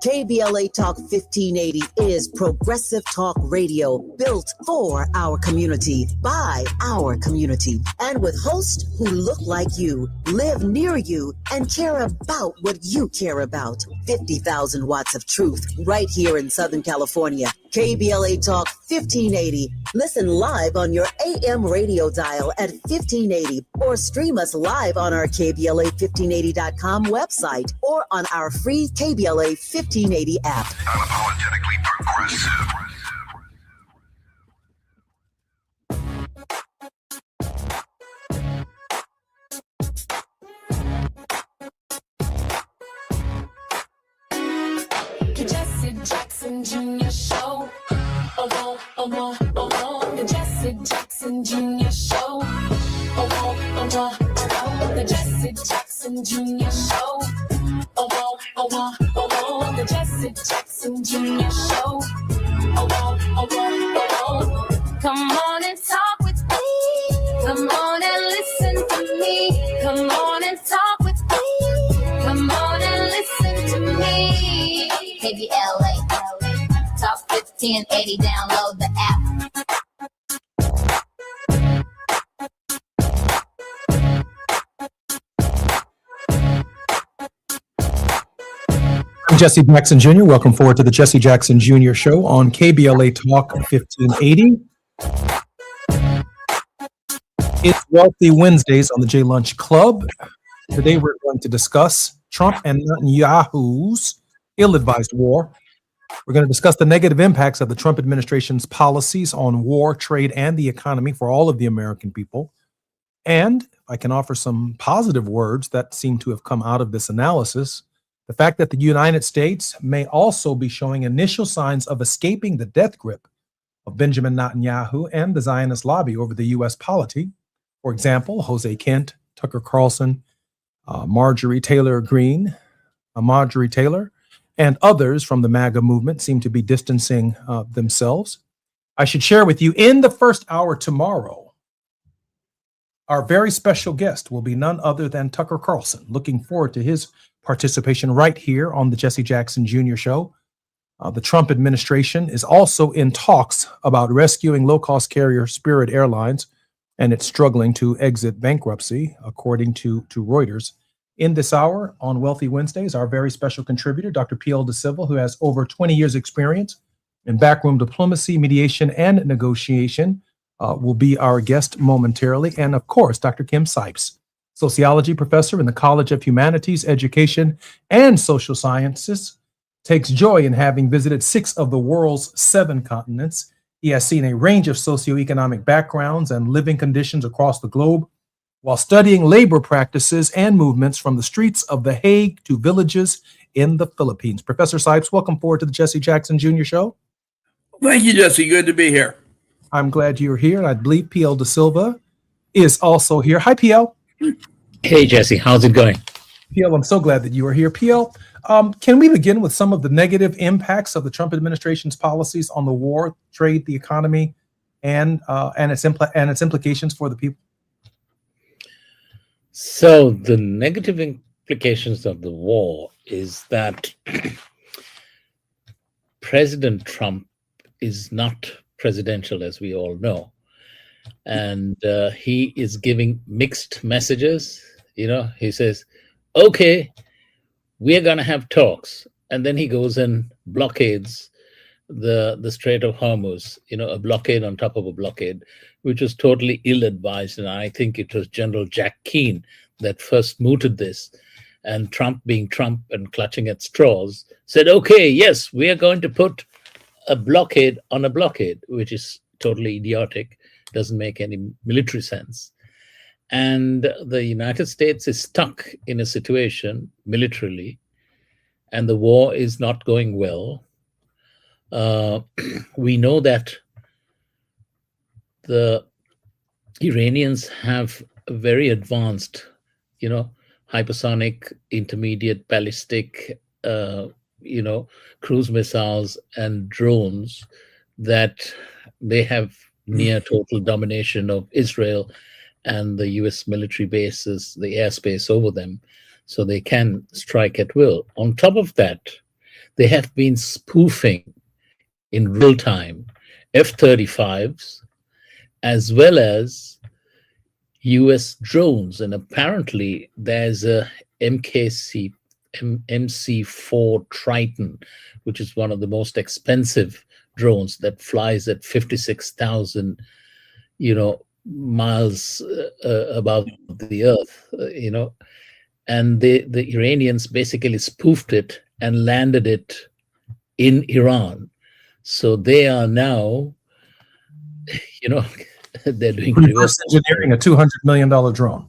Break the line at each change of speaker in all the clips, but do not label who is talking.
KBLA Talk 1580 is progressive talk radio built for our community, by our community, and with hosts who look like you, live near you, and care about what you care about. 50,000 watts of truth right here in Southern California. KBLA Talk 1580. Listen live on your AM radio dial at 1580 or stream us live on our KBLA1580.com website or on our free KBLA 1580 app.
Unapologetically progressive.
The Jesse Jackson Jr. Show. Oh, oh, oh, oh, the Jesse Jackson Jr. Show. Oh, oh, oh, the Jesse Jackson Jr. Show. Oh, oh, oh, the Jesse Jackson Jr. Show. Oh, oh, come on and talk with me. Come on and listen to me. Come on and talk with me. Come on and listen to me. KBLA Talk 1580. Download the app.
I'm Jesse Jackson Jr. Welcome forward to the Jesse Jackson Jr. Show on KBLA Talk 1580. It's Wealthy Wednesdays on the J Lunch Club. Today we're going to discuss Trump and Netanyahu's ill-advised war. We're going to discuss the negative impacts of the Trump administration's policies on war, trade, and the economy for all of the American people. And I can offer some positive words that seem to have come out of this analysis. The fact that the United States may also be showing initial signs of escaping the death grip of Benjamin Netanyahu and the Zionist lobby over the U.S. polity. For example, Jose Kent, Tucker Carlson, Marjorie Taylor Greene, Marjorie Taylor, and others from the MAGA movement seem to be distancing themselves. I should share with you in the first hour tomorrow, our very special guest will be none other than Tucker Carlson. Looking forward to his participation right here on the Jesse Jackson Jr. Show. The Trump administration is also in talks about rescuing low-cost carrier Spirit Airlines, and it's struggling to exit bankruptcy, according to Reuters. In this hour on Wealthy Wednesdays, our very special contributor, Dr. P.L. De Silva, who has over 20 years experience in backroom diplomacy, mediation, and negotiation, will be our guest momentarily. And of course, Dr. Kim Sipes, sociology professor in the College of Humanities, Education, and Social Sciences, takes joy in having visited 6 of the world's 7 continents. He has seen a range of socioeconomic backgrounds and living conditions across the globe, while studying labor practices and movements from the streets of The Hague to villages in the Philippines. Professor Sipes, welcome forward to the Jesse Jackson Jr. Show.
Thank you, Jesse. Good to be here.
I'm glad you're here, and I believe P.L. De Silva is also here. Hi, P.L.
Hey, Jesse. How's it going?
P.L., I'm so glad that you are here. P.L., can we begin with some of the negative impacts of the Trump administration's policies on the war, trade, the economy, and its implications for the people?
So the negative implications of the war is that President Trump is not presidential, as we all know. And he is giving mixed messages. You know, he says, okay, we're going to have talks. And then he goes and blockades the Strait of Hormuz, you know, a blockade on top of a blockade, which was totally ill-advised. And I think it was General Jack Keane that first mooted this. And Trump, being Trump and clutching at straws, said, okay, yes, we are going to put a blockade on a blockade, which is totally idiotic, doesn't make any military sense. And the United States is stuck in a situation militarily, and the war is not going well. We know that the Iranians have very advanced, you know, hypersonic, intermediate, ballistic, cruise missiles and drones that they have near total domination of Israel and the US military bases, the airspace over them, so they can strike at will. On top of that, they have been spoofing in real time F-35s as well as US drones. And apparently there's a MC-4 Triton, which is one of the most expensive drones that flies at 56,000, miles above the earth, and the Iranians basically spoofed it and landed it in Iran. So they are now, they're doing
reverse engineering a $200 million drone.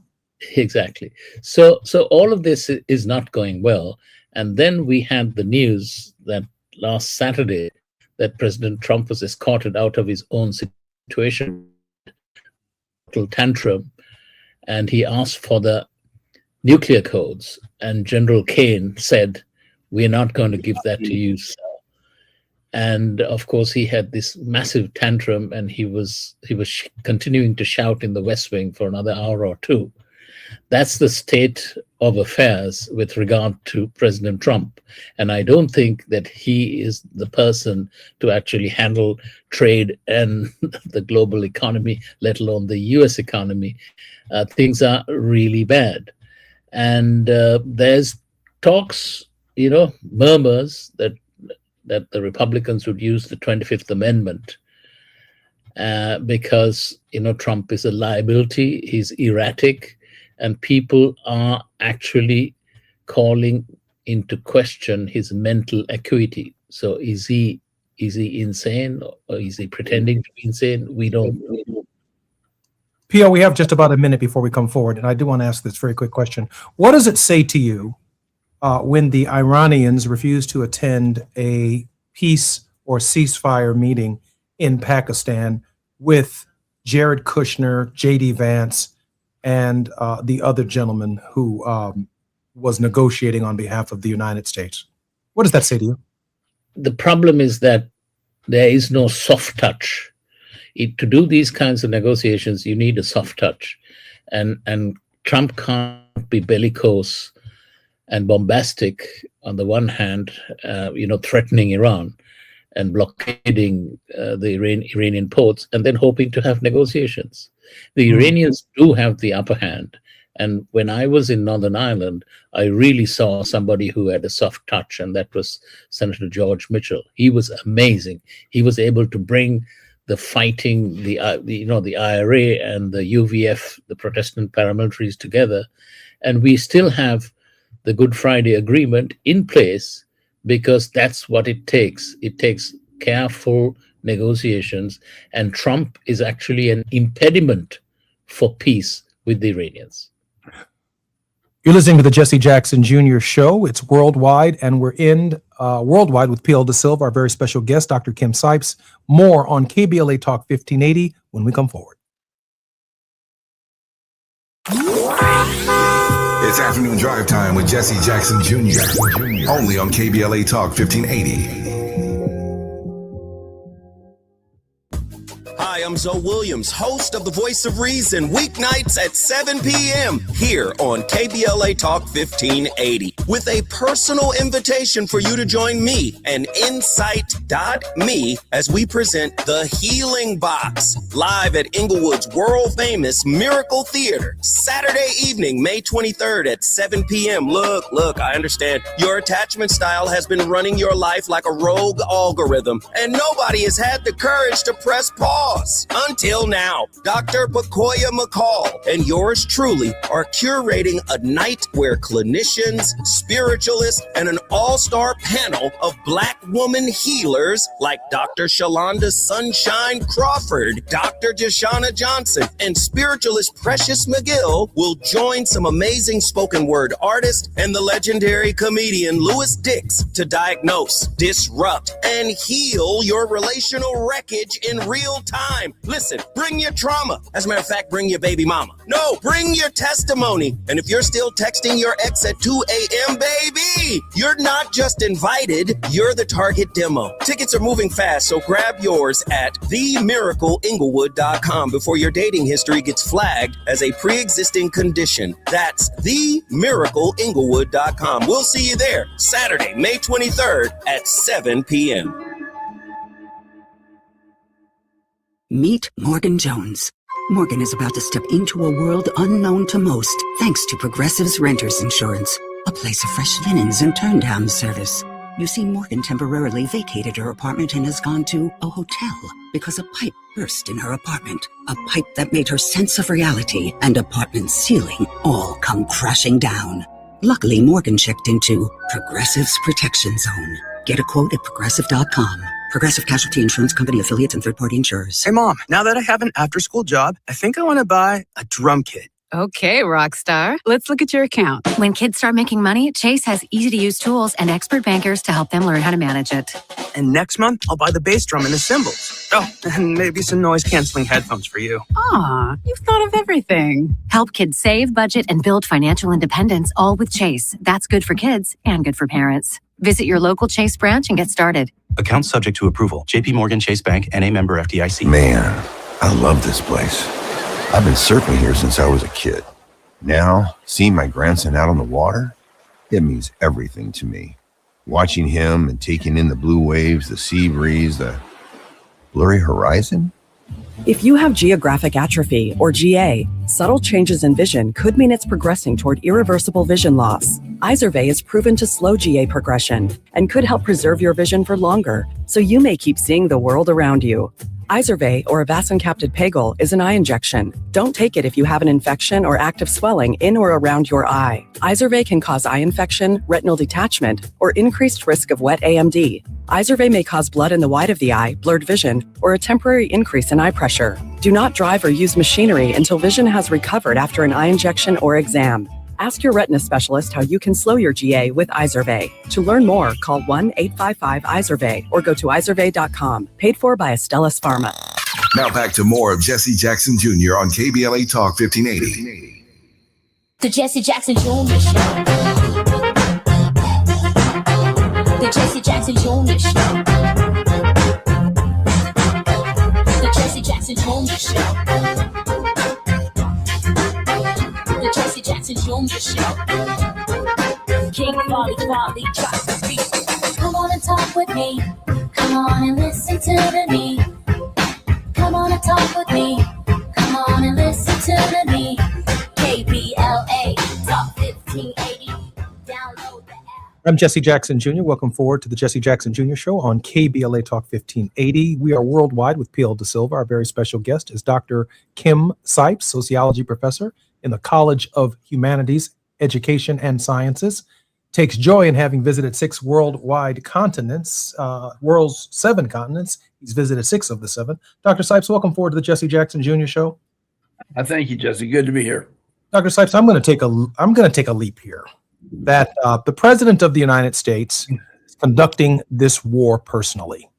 Exactly. So all of this is not going well. And then we had the news that last Saturday that President Trump was escorted out of his own situation, tantrum, and he asked for the nuclear codes. And General Kane said, "We're not going to give that to you, sir." And of course, he had this massive tantrum, and he was continuing to shout in the West Wing for another hour or two. That's the state of affairs with regard to President Trump. And I don't think that he is the person to actually handle trade and the global economy, let alone the US economy. Things are really bad. And there's talks, murmurs that the Republicans would use the 25th Amendment because, Trump is a liability, he's erratic, and people are actually calling into question his mental acuity. So is he insane, or is he pretending to be insane? We don't know.
P.O., we have just about a minute before we come forward, and I do want to ask this very quick question. What does it say to you when the Iranians refuse to attend a peace or ceasefire meeting in Pakistan with Jared Kushner, J.D. Vance, and the other gentleman who was negotiating on behalf of the United States? What does that say to you?
The problem is that there is no soft touch. To do these kinds of negotiations, you need a soft touch. And Trump can't be bellicose and bombastic on the one hand, threatening Iran and blockading the Iranian ports, and then hoping to have negotiations. The Iranians do have the upper hand, And when I was in Northern Ireland, I really saw somebody who had a soft touch, and that was Senator George Mitchell. He was amazing. He was able to bring the fighting, the IRA and the UVF, the Protestant paramilitaries together, and we still have the Good Friday Agreement in place because that's what it takes. It takes careful negotiations, and Trump is actually an impediment for peace with the Iranians.
You're listening to the Jesse Jackson Jr. Show. It's worldwide, and we're in worldwide with PL De Silva, our very special guest, Dr. Kim Sipes. More on KBLA Talk 1580 when we come forward.
It's afternoon drive time with Jesse Jackson Jr. Only on KBLA Talk 1580.
Hi, I'm Zoe Williams, host of The Voice of Reason, weeknights at 7 p.m. here on KBLA Talk 1580, with a personal invitation for you to join me and Insight.me as we present The Healing Box, live at Inglewood's world-famous Miracle Theater, Saturday evening, May 23rd at 7 p.m. Look, I understand your attachment style has been running your life like a rogue algorithm, and nobody has had the courage to press pause. Until now, Dr. Pacoya McCall and yours truly are curating a night where clinicians, spiritualists, and an all-star panel of Black woman healers like Dr. Shalonda Sunshine Crawford, Dr. Jashana Johnson, and spiritualist Precious McGill will join some amazing spoken word artists and the legendary comedian Louis Dix to diagnose, disrupt, and heal your relational wreckage in real time. Listen, bring your trauma. As a matter of fact, bring your baby mama. No, bring your testimony. And if you're still texting your ex at 2 a.m., baby, you're not just invited, you're the target demo. Tickets are moving fast, so grab yours at themiracleinglewood.com before your dating history gets flagged as a pre-existing condition. That's themiracleinglewood.com. We'll see you there Saturday, May 23rd at 7 p.m.
Meet Morgan Jones. Morgan is about to step into a world unknown to most, thanks to Progressive's Renters Insurance, a place of fresh linens and turn-down service. You see, Morgan temporarily vacated her apartment and has gone to a hotel because a pipe burst in her apartment. A pipe that made her sense of reality and apartment ceiling all come crashing down. Luckily, Morgan checked into Progressive's Protection Zone. Get a quote at Progressive.com. Progressive Casualty Insurance Company, affiliates, and third-party insurers.
Hey, Mom, now that I have an after-school job, I think I want to buy a drum kit.
Okay, Rockstar. Let's look at your account. When kids start making money, Chase has easy-to-use tools and expert bankers to help them learn how to manage it.
And next month, I'll buy the bass drum and the cymbals. Oh, and maybe some noise-canceling headphones for you.
Aw, you've thought of everything. Help kids save, budget, and build financial independence, all with Chase. That's good for kids and good for parents. Visit your local Chase branch and get started.
Account subject to approval. JP Morgan Chase Bank, N.A. member FDIC.
Man, I love this place. I've been surfing here since I was a kid. Now, seeing my grandson out on the water, it means everything to me. Watching him and taking in the blue waves, the sea breeze, the blurry horizon.
If you have geographic atrophy, or GA, subtle changes in vision could mean it's progressing toward irreversible vision loss. Izervay is proven to slow GA progression and could help preserve your vision for longer, so you may keep seeing the world around you. Izervay, or avacincaptad pegol, is an eye injection. Don't take it if you have an infection or active swelling in or around your eye. Izervay can cause eye infection, retinal detachment, or increased risk of wet AMD. Izervay may cause blood in the white of the eye, blurred vision, or a temporary increase in eye pressure. Do not drive or use machinery until vision has recovered after an eye injection or exam. Ask your retina specialist how you can slow your GA with Izervay. To learn more, call 1-855-IZERVAY or go to izervay.com. Paid for by Astellas Pharma.
Now back to more of Jesse Jackson Jr. on KBLA Talk 1580.
The Jesse Jackson Jr. Show. The Jesse Jackson Jr. Show. The Jesse Jackson Jr. Show. The Jesse Jackson Jr. Show. King Volley, drop the beat. Come on and talk with me. Come on and listen to me. Come on and talk with me. Come on and listen to me. KBLA
I'm Jesse Jackson Jr. Welcome forward to the Jesse Jackson Jr. Show on KBLA Talk 1580. We are worldwide with PL De Silva. Our very special guest is Dr. Kim Sipes, sociology professor in the College of Humanities, Education, and Sciences. Takes joy in having visited 6 worldwide continents, world's 7 continents. He's visited 6 of the 7. Dr. Sipes, welcome forward to the Jesse Jackson Jr. Show.
I thank you, Jesse. Good to be here.
Dr. Sipes, I'm going to take a leap here. That the president of the United States is conducting this war personally,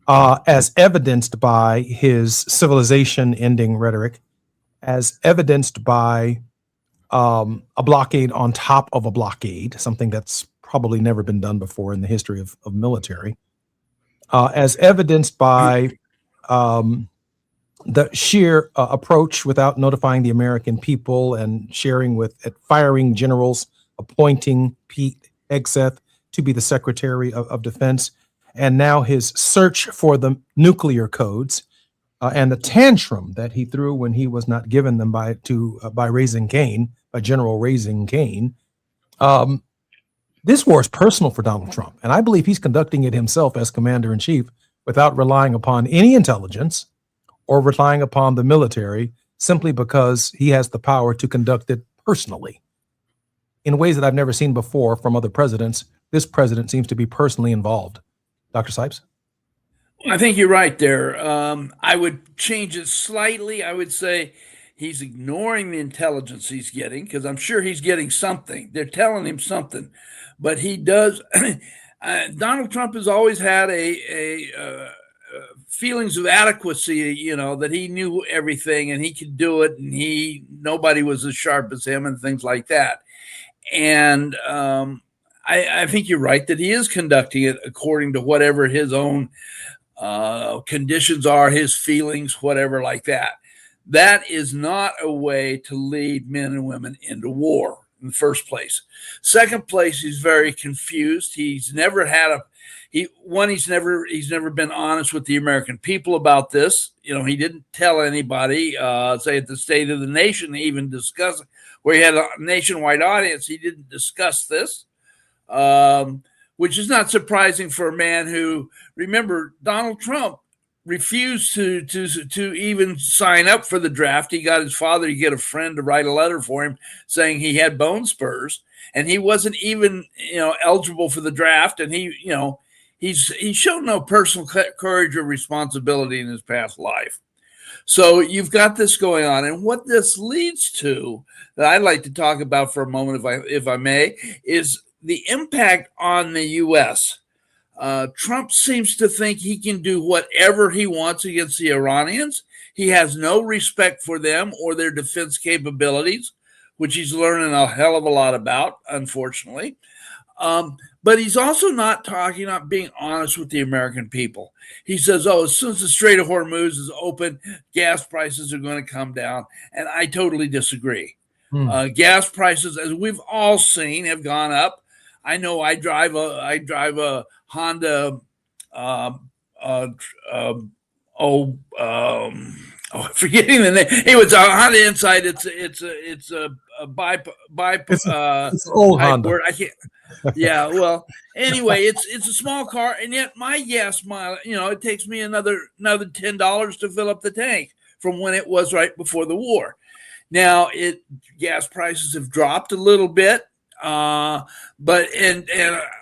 as evidenced by his civilization-ending rhetoric, as evidenced by a blockade on top of a blockade, something that's probably never been done before in the history of military, as evidenced by the sheer approach without notifying the American people and firing generals, appointing Pete Hegseth to be the Secretary of Defense, and now his search for the nuclear codes and the tantrum that he threw when he was not given them by General Raising Cane. This war is personal for Donald Trump, and I believe he's conducting it himself as commander-in-chief without relying upon any intelligence or relying upon the military, simply because he has the power to conduct it personally. In ways that I've never seen before from other presidents, this president seems to be personally involved. Dr. Sipes?
I think you're right there. I would change it slightly. I would say he's ignoring the intelligence he's getting, because I'm sure he's getting something. They're telling him something. But he does. Donald Trump has always had a feelings of adequacy, that he knew everything and he could do it, and nobody was as sharp as him and things like that. And I think you're right that he is conducting it according to whatever his own conditions are, his feelings, whatever like that. That is not a way to lead men and women into war in the first place. Second place, he's very confused. He's never had he's never been honest with the American people about this. He didn't tell anybody, say at the State of the Nation, even discuss it, where he had a nationwide audience. He didn't discuss this, which is not surprising for a man who, remember, Donald Trump refused to even sign up for the draft. He got his father to get a friend to write a letter for him saying he had bone spurs, and he wasn't even eligible for the draft. And he's shown no personal courage or responsibility in his past life. So you've got this going on, and what this leads to, that I'd like to talk about for a moment, if I may, is the impact on the U.S. Trump seems to think he can do whatever he wants against the Iranians. He has no respect for them or their defense capabilities, which he's learning a hell of a lot about, unfortunately. But he's also not being honest with the American people. He says, as soon as the Strait of Hormuz is open, gas prices are going to come down. And I totally disagree. Gas prices, as we've all seen, have gone up. I know I drive a Honda, forgetting the name. It was a Honda Insight. It's a
it's old Honda.
Word. I can't. Yeah. Well, anyway, it's a small car, and yet my gas mile, it takes me another $10 to fill up the tank from when it was right before the war. Now, gas prices have dropped a little bit. But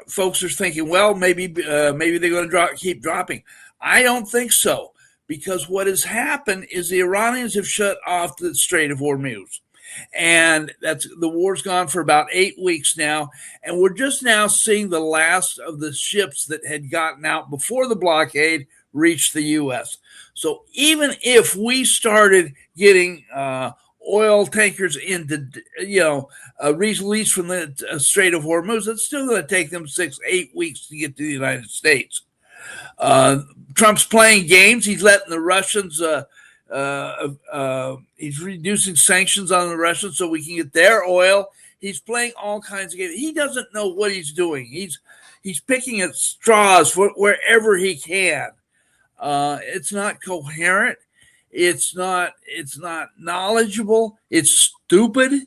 folks are thinking, well, maybe they're going to keep dropping. I don't think so, because what has happened is the Iranians have shut off the Strait of Hormuz, and the war's gone for about 8 weeks now, and we're just now seeing the last of the ships that had gotten out before the blockade reached the U.S. So even if we started getting oil tankers into, released from the Strait of Hormuz, it's still going to take them 6-8 weeks to get to the United States. Trump's playing games. He's letting the Russians, he's reducing sanctions on the Russians so we can get their oil. He's playing all kinds of games. He doesn't know what he's doing. He's picking at straws wherever he can. It's not coherent. It's not knowledgeable. It's stupid.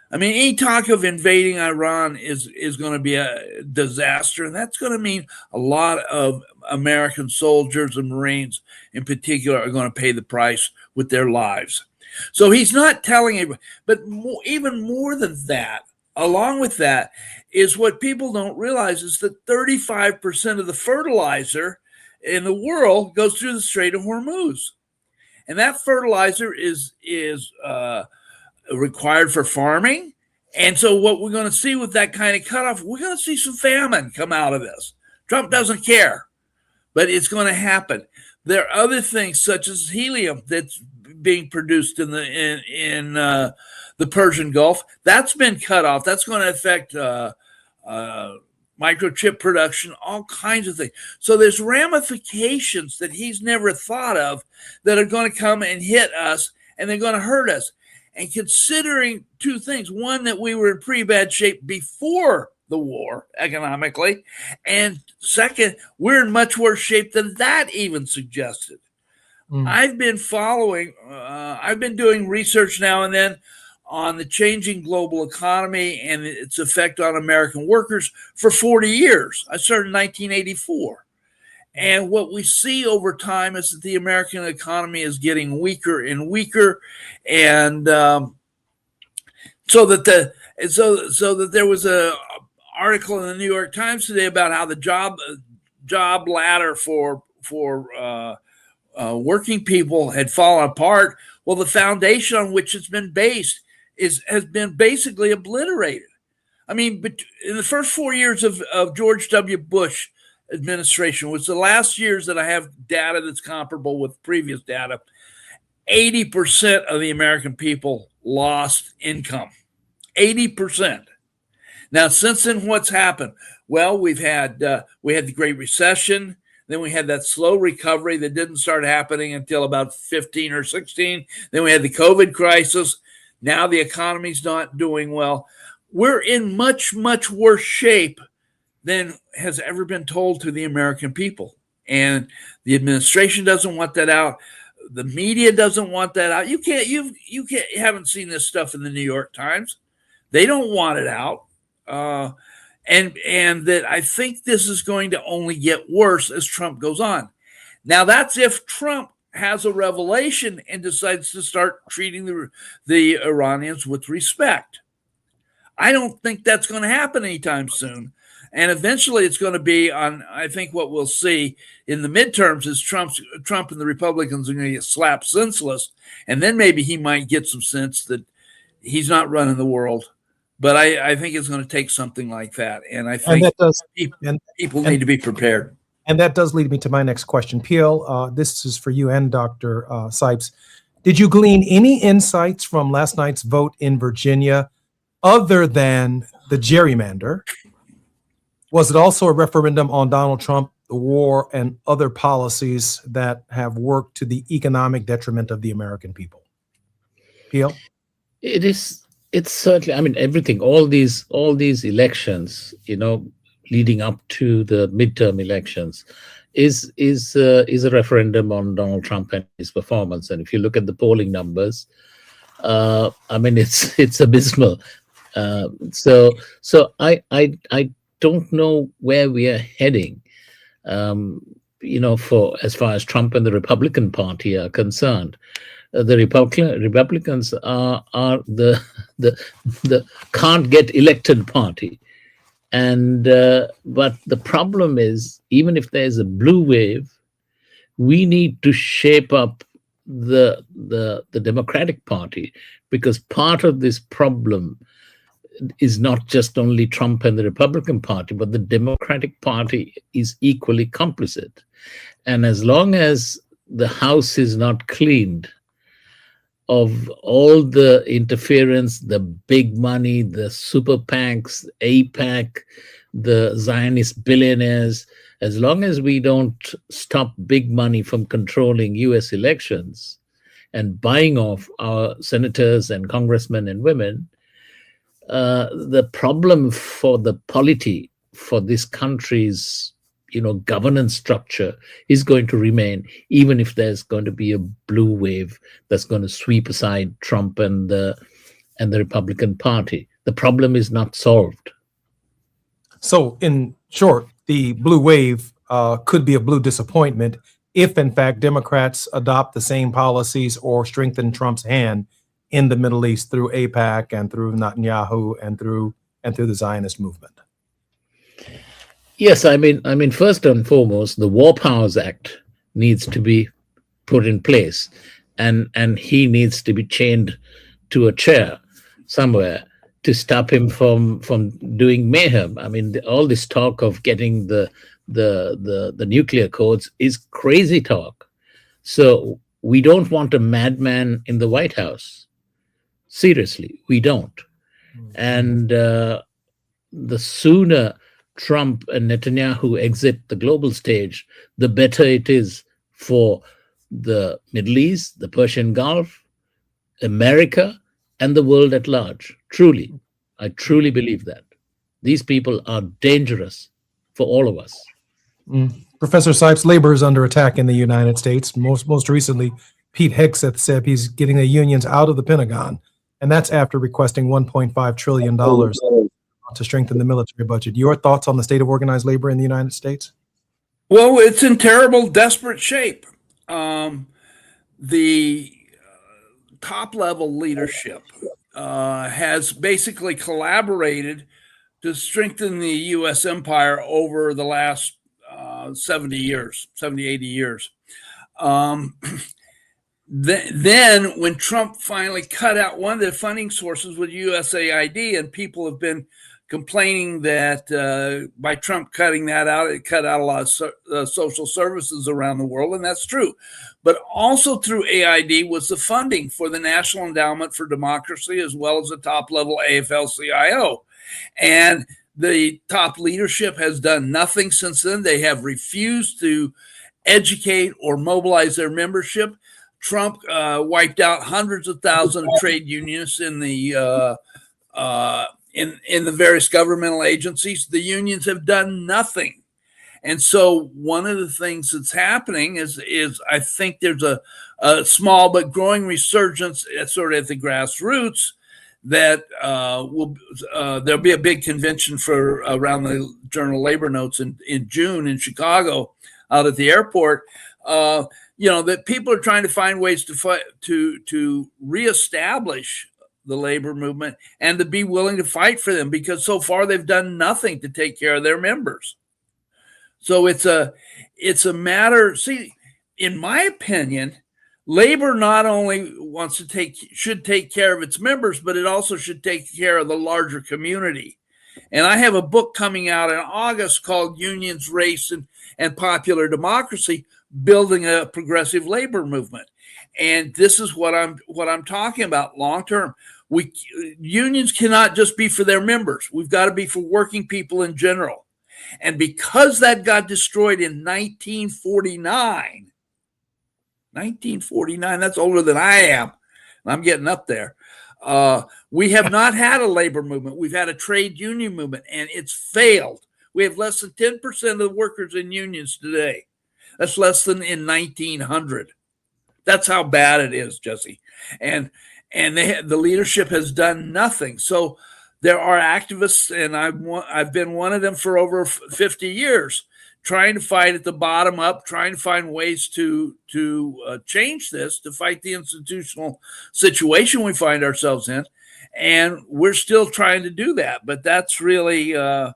I mean, any talk of invading Iran is going to be a disaster, and that's going to mean a lot of American soldiers and Marines in particular are going to pay the price with their lives. So he's not telling everybody, but even more than that, along with that, is what people don't realize is that 35% of the fertilizer in the world goes through the Strait of Hormuz. And that fertilizer is required for farming. And so what we're going to see with that kind of cutoff, we're going to see some famine come out of this. Trump doesn't care, but it's going to happen. There are other things such as helium that's being produced in the Persian Gulf. That's been cut off. That's going to affect microchip production, all kinds of things. So there's ramifications that he's never thought of that are going to come and hit us, and they're going to hurt us. And considering two things, one, that we were in pretty bad shape before the war economically, and second, we're in much worse shape than that even suggested. I've been I've been doing research now and then on the changing global economy and its effect on American workers for 40 years. I started in 1984. And what we see over time is that the American economy is getting weaker and weaker. And so that there was a article in the New York Times today about how the job ladder for working people had fallen apart. Well, the foundation on which it's been based has been basically obliterated. I mean, but in the first 4 years of George W. Bush administration, which the last years that I have data that's comparable with previous data, 80% of the American people lost income. 80%. Now, since then, what's happened? Well, we had the Great Recession. Then we had that slow recovery that didn't start happening until about 15 or 16. Then we had the COVID crisis. Now the economy's not doing well. We're in much, much worse shape than has ever been told to the American people. And the administration doesn't want that out. The media doesn't want that out. You haven't seen this stuff in the New York Times. They don't want it out. And that I think this is going to only get worse as Trump goes on. Now, that's if Trump has a revelation and decides to start treating the Iranians with respect. I don't think that's going to happen anytime soon. And eventually it's going to be on, I think what we'll see in the midterms is Trump and the Republicans are going to get slapped senseless. And then maybe he might get some sense that he's not running the world. But I think it's going to take something like that. And I think people need to be prepared.
And that does lead me to my next question. Peel, this is for you and Dr. Sipes. Did you glean any insights from last night's vote in Virginia other than the gerrymander? Was it also a referendum on Donald Trump, the war, and other policies that have worked to the economic detriment of the American people? Peel?
It is. It's certainly, I mean, everything, all these elections, leading up to the midterm elections is a referendum on Donald Trump and his performance. And if you look at the polling numbers, I mean, it's abysmal. So I don't know where we are heading, for as far as Trump and the Republican Party are concerned. The Republicans are the can't get elected party, and but the problem is, even if there's a blue wave, we need to shape up the Democratic Party, because part of this problem is not just only Trump and the Republican Party, but the Democratic Party is equally complicit. And as long as the House is not cleaned of all the interference, the big money, the super PACs, AIPAC, the Zionist billionaires, as long as we don't stop big money from controlling US elections and buying off our senators and congressmen and women, the problem for the polity, for this country's governance structure is going to remain, even if there's going to be a blue wave that's going to sweep aside Trump and the and the Republican Party. The problem is not solved.
So, in short, the blue wave could be a blue disappointment if, in fact, Democrats adopt the same policies or strengthen Trump's hand in the Middle East through AIPAC and through Netanyahu and through the Zionist movement.
Yes, I mean, first and foremost, the War Powers Act needs to be put in place, and he needs to be chained to a chair somewhere to stop him from doing mayhem. I mean, all this talk of getting the nuclear codes is crazy talk. So we don't want a madman in the White House. Seriously, we don't. And the sooner Trump and Netanyahu exit the global stage, the better it is for the Middle East, the Persian Gulf, America, and the world at large. Truly, I truly believe that. These people are dangerous for all of us.
Professor Sipes, labor is under attack in the United States. Most recently, Pete Hegseth said he's getting the unions out of the Pentagon, and that's after requesting $1.5 trillion to strengthen the military budget. Your thoughts on the state of organized labor in the United States?
Well, it's in terrible, desperate shape. The top-level leadership has basically collaborated to strengthen the U.S. empire over the last 70 years, 70, 80 years. Then when Trump finally cut out one of the funding sources with USAID, and people have been complaining that by Trump cutting that out, it cut out a lot of social services around the world, and that's true. But also through AID was the funding for the National Endowment for Democracy, as well as the top-level AFL-CIO. And the top leadership has done nothing since then. They have refused to educate or mobilize their membership. Trump wiped out hundreds of thousands of trade unions in the in the various governmental agencies. The unions have done nothing. And so one of the things that's happening is I think there's a small but growing resurgence sort of at the grassroots that there'll be a big convention for around the Journal of Labor Notes in June in Chicago out at the airport. That people are trying to find ways to reestablish the labor movement and to be willing to fight for them, because so far they've done nothing to take care of their members. So it's a matter. See, in my opinion, labor not only should take care of its members, but it also should take care of the larger community. And I have a book coming out in August called Unions, Race, and Popular Democracy, Building a Progressive Labor Movement. And this is what I'm talking about long term. Unions cannot just be for their members. We've got to be for working people in general. And because that got destroyed in 1949, that's older than I am. I'm getting up there. We have not had a labor movement. We've had a trade union movement, and it's failed. We have less than 10% of the workers in unions today. That's less than in 1900. That's how bad it is, Jesse. And the leadership has done nothing. So there are activists, and I've been one of them for over 50 years, trying to fight at the bottom up, trying to find ways to change this, to fight the institutional situation we find ourselves in. And we're still trying to do that. But that's really, an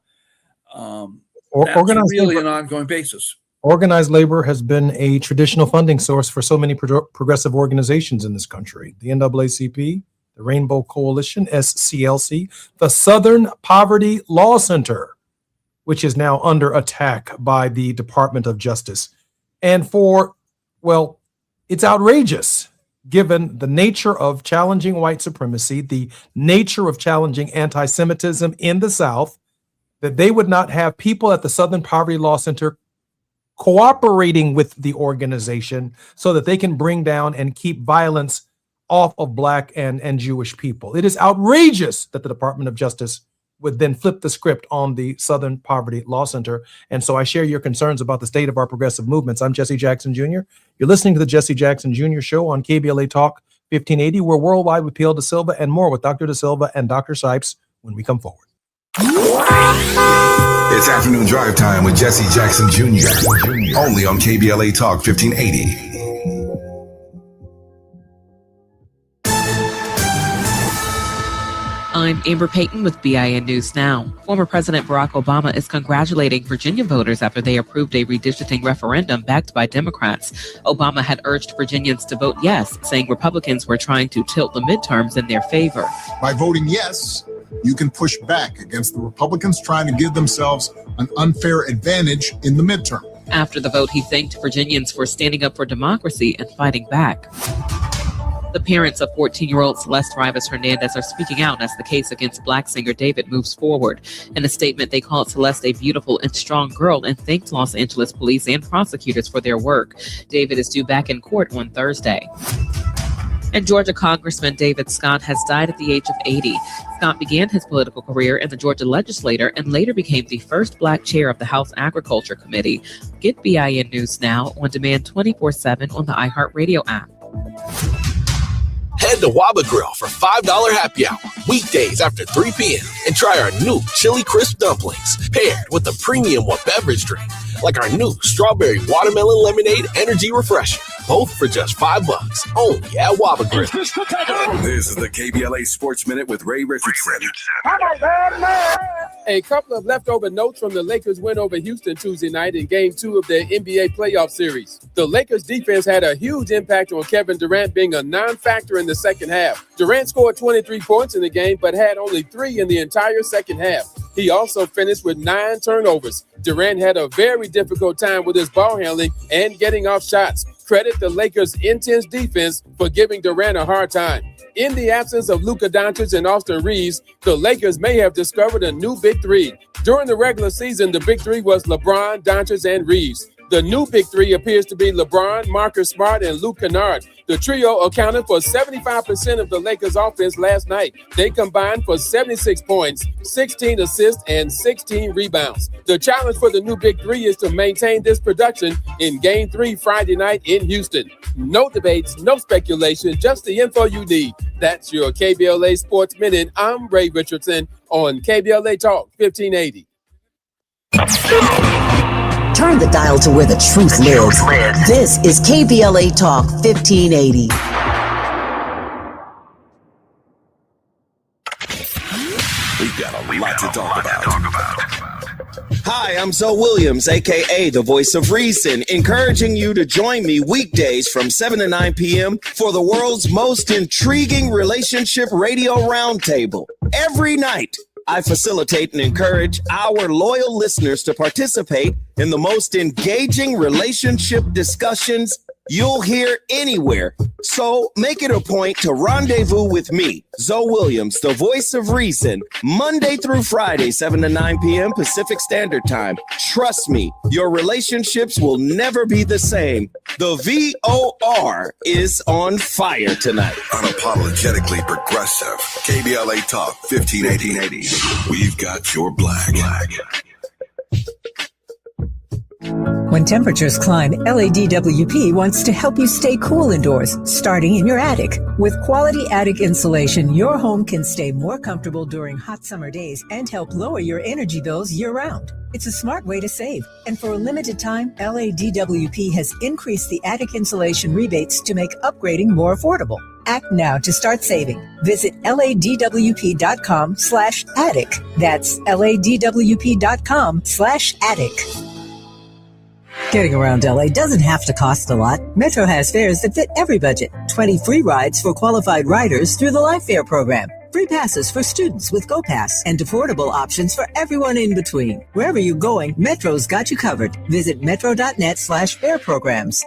ongoing basis.
Organized labor has been a traditional funding source for so many progressive organizations in this country. The NAACP, the Rainbow Coalition, SCLC, the Southern Poverty Law Center, which is now under attack by the Department of Justice. And it's outrageous given the nature of challenging white supremacy, the nature of challenging anti-Semitism in the South, that they would not have people at the Southern Poverty Law Center cooperating with the organization so that they can bring down and keep violence off of Black and Jewish people. It is outrageous that the Department of Justice would then flip the script on the Southern Poverty Law Center. And so I share your concerns about the state of our progressive movements. I'm Jesse Jackson Jr. You're listening to the Jesse Jackson Jr. Show on KBLA Talk 1580. We're worldwide with P.L. Da Silva and more with Dr. Da Silva and Dr. Sipes when we come forward.
It's afternoon drive time with Jesse Jackson Jr. Only on KBLA Talk 1580.
I'm Amber Payton with BIN News Now. Former President Barack Obama is congratulating Virginia voters after they approved a redistricting referendum backed by Democrats. Obama had urged Virginians to vote yes, saying Republicans were trying to tilt the midterms in their favor.
By voting yes, you can push back against the Republicans trying to give themselves an unfair advantage in the midterm.
After the vote, he thanked Virginians for standing up for democracy and fighting back. The parents of 14-year-old Celeste Rivas Hernandez are speaking out as the case against Black singer David moves forward. In a statement, they called Celeste a beautiful and strong girl and thanked Los Angeles police and prosecutors for their work. David is due back in court on Thursday. And Georgia Congressman David Scott has died at the age of 80. Scott began his political career in the Georgia legislature and later became the first Black chair of the House Agriculture Committee. Get BIN News Now on demand 24/7 on the iHeartRadio app.
Head to Waba Grill for $5 happy hour weekdays after 3 p.m. and try our new chili crisp dumplings paired with a premium beverage drink like our new strawberry watermelon lemonade energy refresher. Both for just $5 only at Waba Grill.
This is the KBLA Sports Minute with Ray Richardson.
A couple of leftover notes from the Lakers' win over Houston Tuesday night in Game 2 of their NBA playoff series. The Lakers' defense had a huge impact on Kevin Durant being a non-factor in the second half. Durant scored 23 points in the game, but had only 3 in the entire second half. He also finished with 9 turnovers. Durant had a very difficult time with his ball handling and getting off shots. Credit the Lakers' intense defense for giving Durant a hard time. In the absence of Luka Doncic and Austin Reeves, the Lakers may have discovered a new big three. During the regular season, the big three was LeBron, Doncic, and Reeves. The new big three appears to be LeBron, Marcus Smart, and Luke Kennard. The trio accounted for 75% of the Lakers' offense last night. They combined for 76 points, 16 assists, and 16 rebounds. The challenge for the new big three is to maintain this production in Game 3 Friday night in Houston. No debates, no speculation, just the info you need. That's your KBLA Sports Minute. I'm Ray Richardson on KBLA Talk 1580.
Turn the dial to where the truth lives. This is KBLA Talk 1580.
We've got a lot to talk about.
Hi, I'm Zoe Williams, a.k.a. the Voice of Reason, encouraging you to join me weekdays from 7 to 9 p.m. for the world's most intriguing relationship radio roundtable. Every night, I facilitate and encourage our loyal listeners to participate in the most engaging relationship discussions you'll hear anywhere. So make it a point to rendezvous with me, Zoe Williams, the Voice of Reason, Monday through Friday, 7 to 9 p.m. Pacific Standard Time. Trust me, your relationships will never be the same. The VOR is on fire tonight.
Unapologetically progressive. KBLA Talk 1580. We've got your black.
When temperatures climb, LADWP wants to help you stay cool indoors, starting in your attic. With quality attic insulation, your home can stay more comfortable during hot summer days and help lower your energy bills year-round. It's a smart way to save. And for a limited time, LADWP has increased the attic insulation rebates to make upgrading more affordable. Act now to start saving. Visit LADWP.com/attic. That's LADWP.com/attic. Getting around LA doesn't have to cost a lot. Metro has fares that fit every budget. 20 free rides for qualified riders through the Life Fare program. Free passes for students with GoPass and affordable options for everyone in between. Wherever you're going, Metro's got you covered. Visit metro.net/fare programs.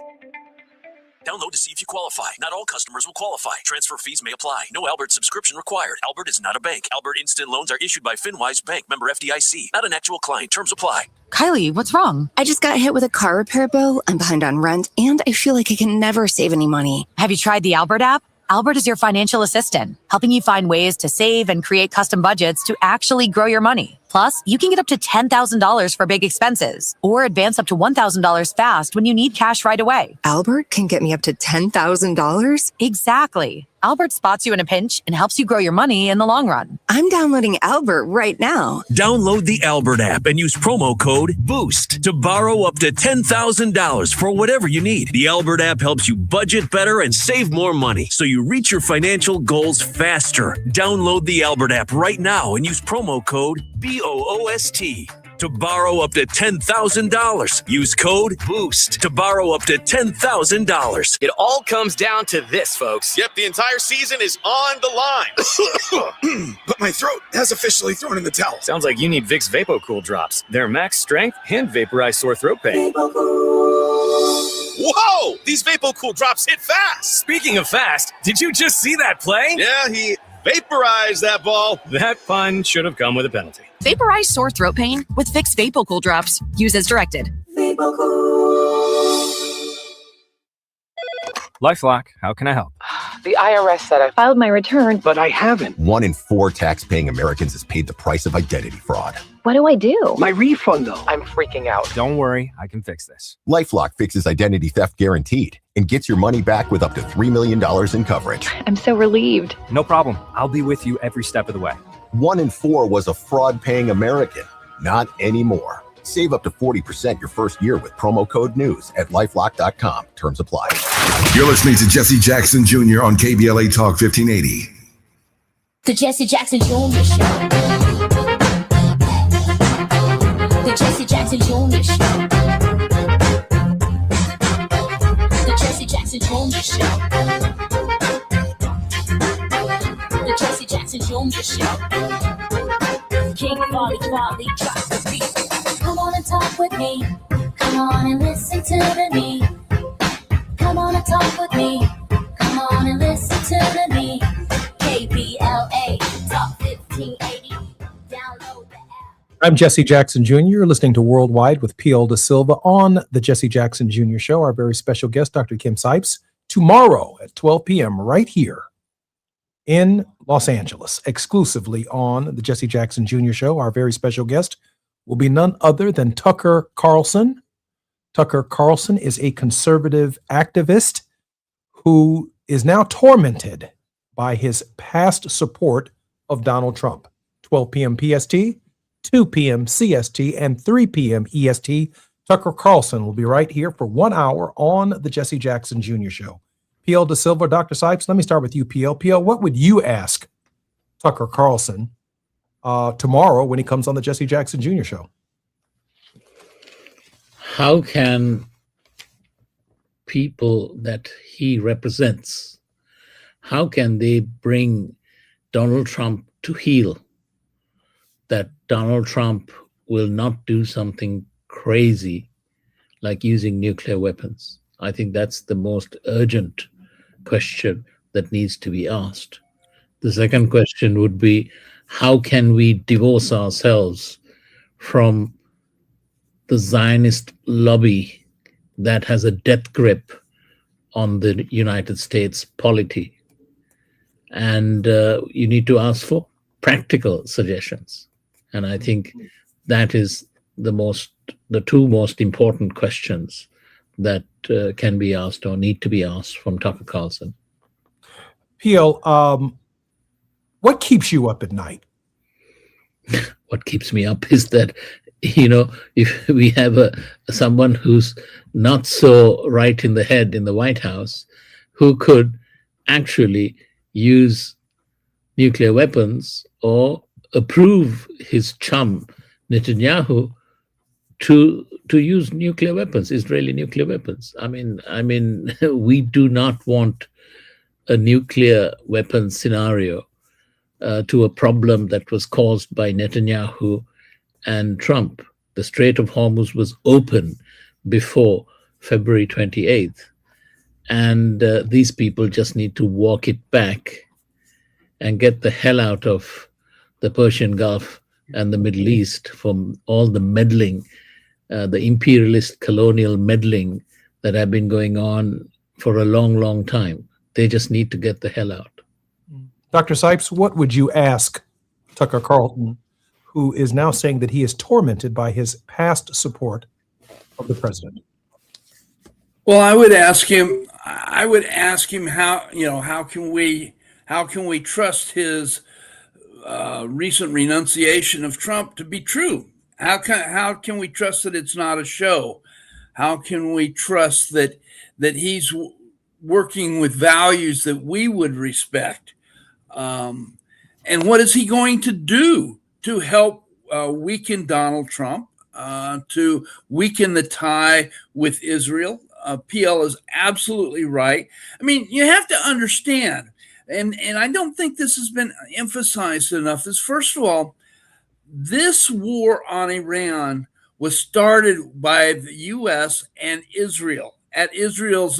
Download to see if you qualify. Not all customers will qualify. Transfer fees may apply. No Albert subscription required. Albert is not a bank. Albert Instant Loans are issued by FinWise Bank, member FDIC. Not an actual client. Terms apply.
Kylie, what's wrong? I just got hit with a car repair bill. I'm behind on rent, and I feel like I can never save any money.
Have you tried the Albert app? Albert is your financial assistant, helping you find ways to save and create custom budgets to actually grow your money. Plus, you can get up to $10,000 for big expenses or advance up to $1,000 fast when you need cash right away.
Albert can get me up to $10,000?
Exactly. Albert spots you in a pinch and helps you grow your money in the long run.
I'm downloading Albert right now.
Download the Albert app and use promo code BOOST to borrow up to $10,000 for whatever you need. The Albert app helps you budget better and save more money so you reach your financial goals faster. Download the Albert app right now and use promo code BOOST to borrow up to $10,000. Use code BOOST to borrow up to $10,000.
It all comes down to this, folks.
Yep, the entire season is on the line. But my throat has officially thrown in the towel.
Sounds like you need Vicks VapoCool drops. They're max strength and vaporize sore throat pain.
Whoa! These VapoCool drops hit fast.
Speaking of fast, did you just see that play?
Yeah, he vaporized that ball.
That pun should have come with a penalty.
Vaporize sore throat pain with Vicks VapoCool drops. Use as directed.
LifeLock, how can I help?
The IRS said I filed my return, but I haven't.
1 in 4 tax-paying Americans has paid the price of identity fraud.
What do I do? My refund, though. I'm freaking out.
Don't worry, I can fix this.
LifeLock fixes identity theft guaranteed and gets your money back with up to $3 million in coverage.
I'm so relieved.
No problem. I'll be with you every step of the way.
1 in 4 was a fraud-paying American. Not anymore. Save up to 40% your first year with promo code NEWS at LifeLock.com. Terms apply.
You're listening to Jesse Jackson Jr. on KBLA Talk 1580.
The Jesse Jackson Jr. Show. The Jesse Jackson Jr. Show. The Jesse Jackson Jr. Show. The Jesse Jackson Jr. Show. King Volley, drop the beat. Come on and talk with me. Come on and listen to me. Come on and talk with me. Come on and listen to me. KBLA Talk 1580. Download the app.
I'm Jesse Jackson Jr. You're listening to Worldwide with P.L. Da Silva on the Jesse Jackson Jr. Show. Our very special guest, Dr. Kim Sipes, tomorrow at 12 p.m. right here in Los Angeles, exclusively on the Jesse Jackson Jr. Show. Our very special guest will be none other than Tucker Carlson. Tucker Carlson is a conservative activist who is now tormented by his past support of Donald Trump. 12 p.m. PST, 2 p.m. CST, and 3 p.m. EST. Tucker Carlson will be right here for 1 hour on the Jesse Jackson Jr. Show. P.L. Da Silva, Dr. Sipes, let me start with you, P.L. P.L., what would you ask Tucker Carlson tomorrow when he comes on the Jesse Jackson Jr. Show?
How can people that he represents, how can they bring Donald Trump to heel? That Donald Trump will not do something crazy like using nuclear weapons? I think that's the most urgent question that needs to be asked. The second question would be, how can we divorce ourselves from the Zionist lobby that has a death grip on the United States polity? And you need to ask for practical suggestions. And I think that is the two most important questions that can be asked or need to be asked from Tucker Carlson.
P.L., what keeps you up at night?
What keeps me up is that, if we have someone who's not so right in the head in the White House, who could actually use nuclear weapons or approve his chum Netanyahu to use nuclear weapons, Israeli nuclear weapons. I mean, we do not want a nuclear weapon scenario to a problem that was caused by Netanyahu and Trump. The Strait of Hormuz was open before February 28th. And these people just need to walk it back and get the hell out of the Persian Gulf and the Middle East from all the meddling, the imperialist colonial meddling that have been going on for a long, long time. They just need to get the hell out.
Dr. Sipes, what would you ask Tucker Carlson, who is now saying that he is tormented by his past support of the president?
Well, I would ask him, I would ask him how can we trust his recent renunciation of Trump to be true? How can we trust that it's not a show? How can we trust that he's working with values that we would respect? And what is he going to do to help weaken Donald Trump, to weaken the tie with Israel? PL is absolutely right. I mean, you have to understand, and I don't think this has been emphasized enough, is first of all, this war on Iran was started by the U.S. and Israel, at Israel's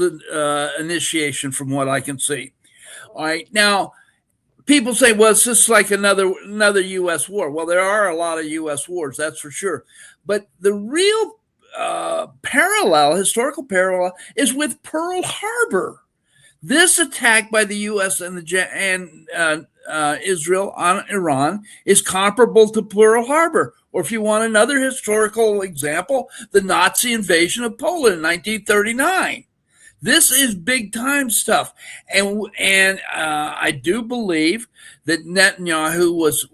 initiation, from what I can see. All right. Now, people say, well, it's just like another U.S. war. Well, there are a lot of U.S. wars, that's for sure. But the real historical parallel, is with Pearl Harbor. This attack by the U.S. and Israel on Iran is comparable to Pearl Harbor. Or if you want another historical example, the Nazi invasion of Poland in 1939. This is big time stuff. And I do believe that Netanyahu was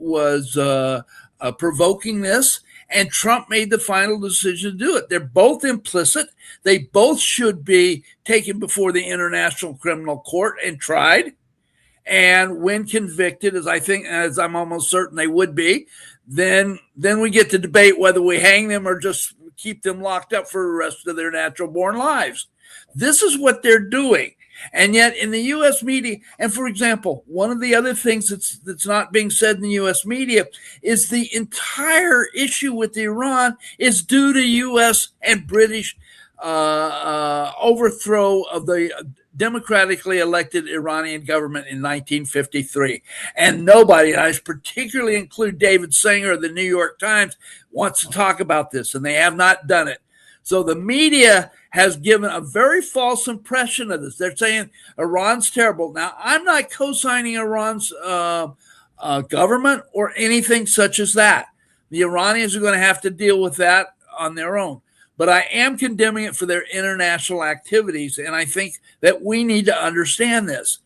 provoking this, and Trump made the final decision to do it. They're both implicit. They both should be taken before the International Criminal Court and tried. And when convicted, as I'm almost certain they would be, then we get to debate whether we hang them or just keep them locked up for the rest of their natural born lives. This is what they're doing. And yet in the U.S. media, and for example, one of the other things that's not being said in the U.S. media is the entire issue with Iran is due to U.S. and British overthrow of the democratically elected Iranian government in 1953. And nobody, and I particularly include David Sanger of the New York Times, wants to talk about this, and they have not done it. So the media has given a very false impression of this. They're saying Iran's terrible. Now, I'm not co-signing Iran's government or anything such as that. The Iranians are going to have to deal with that on their own. But I am condemning it for their international activities, and I think that we need to understand this.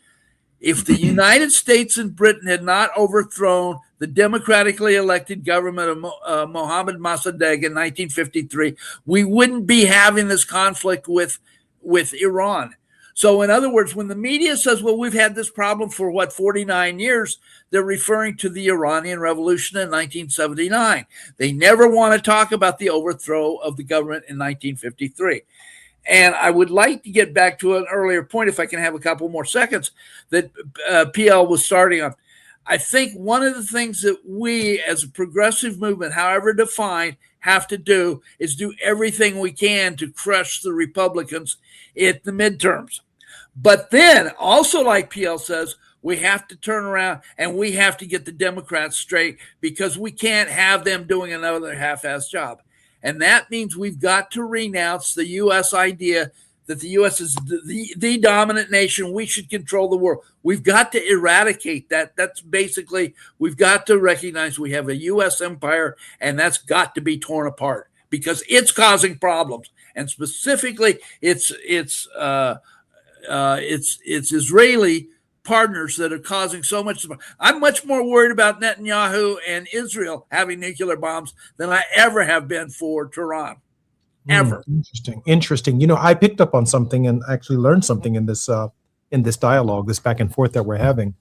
If the United States and Britain had not overthrown the democratically elected government of Mohammad Mossadegh in 1953, we wouldn't be having this conflict with Iran. So in other words, when the media says, well, we've had this problem for 49 years, they're referring to the Iranian Revolution in 1979. They never want to talk about the overthrow of the government in 1953. And I would like to get back to an earlier point, if I can have a couple more seconds, that PL was starting on. I think one of the things that we as a progressive movement, however defined, have to do is do everything we can to crush the Republicans at the midterms. But then also, like PL says, we have to turn around and we have to get the Democrats straight, because we can't have them doing another half-assed job. And that means we've got to renounce the U.S. idea that the U.S. is the dominant nation. We should control the world. We've got to eradicate that. That's basically, we've got to recognize we have a U.S. empire, and that's got to be torn apart because it's causing problems. And specifically, it's Israeli partners that are causing so much. I'm much more worried about Netanyahu and Israel having nuclear bombs than I ever have been for Tehran. Ever.
Interesting. You know, I picked up on something and actually learned something in this dialogue, this back and forth that we're having,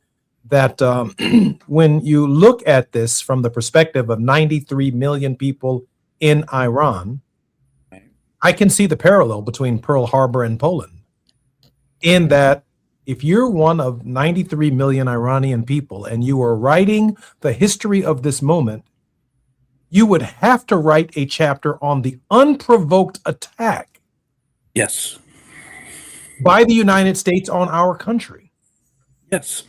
that when you look at this from the perspective of 93 million people in Iran, I can see the parallel between Pearl Harbor and Poland, in that if you're one of 93 million Iranian people and you are writing the history of this moment, you would have to write a chapter on the unprovoked attack.
Yes.
By the United States on our country.
Yes.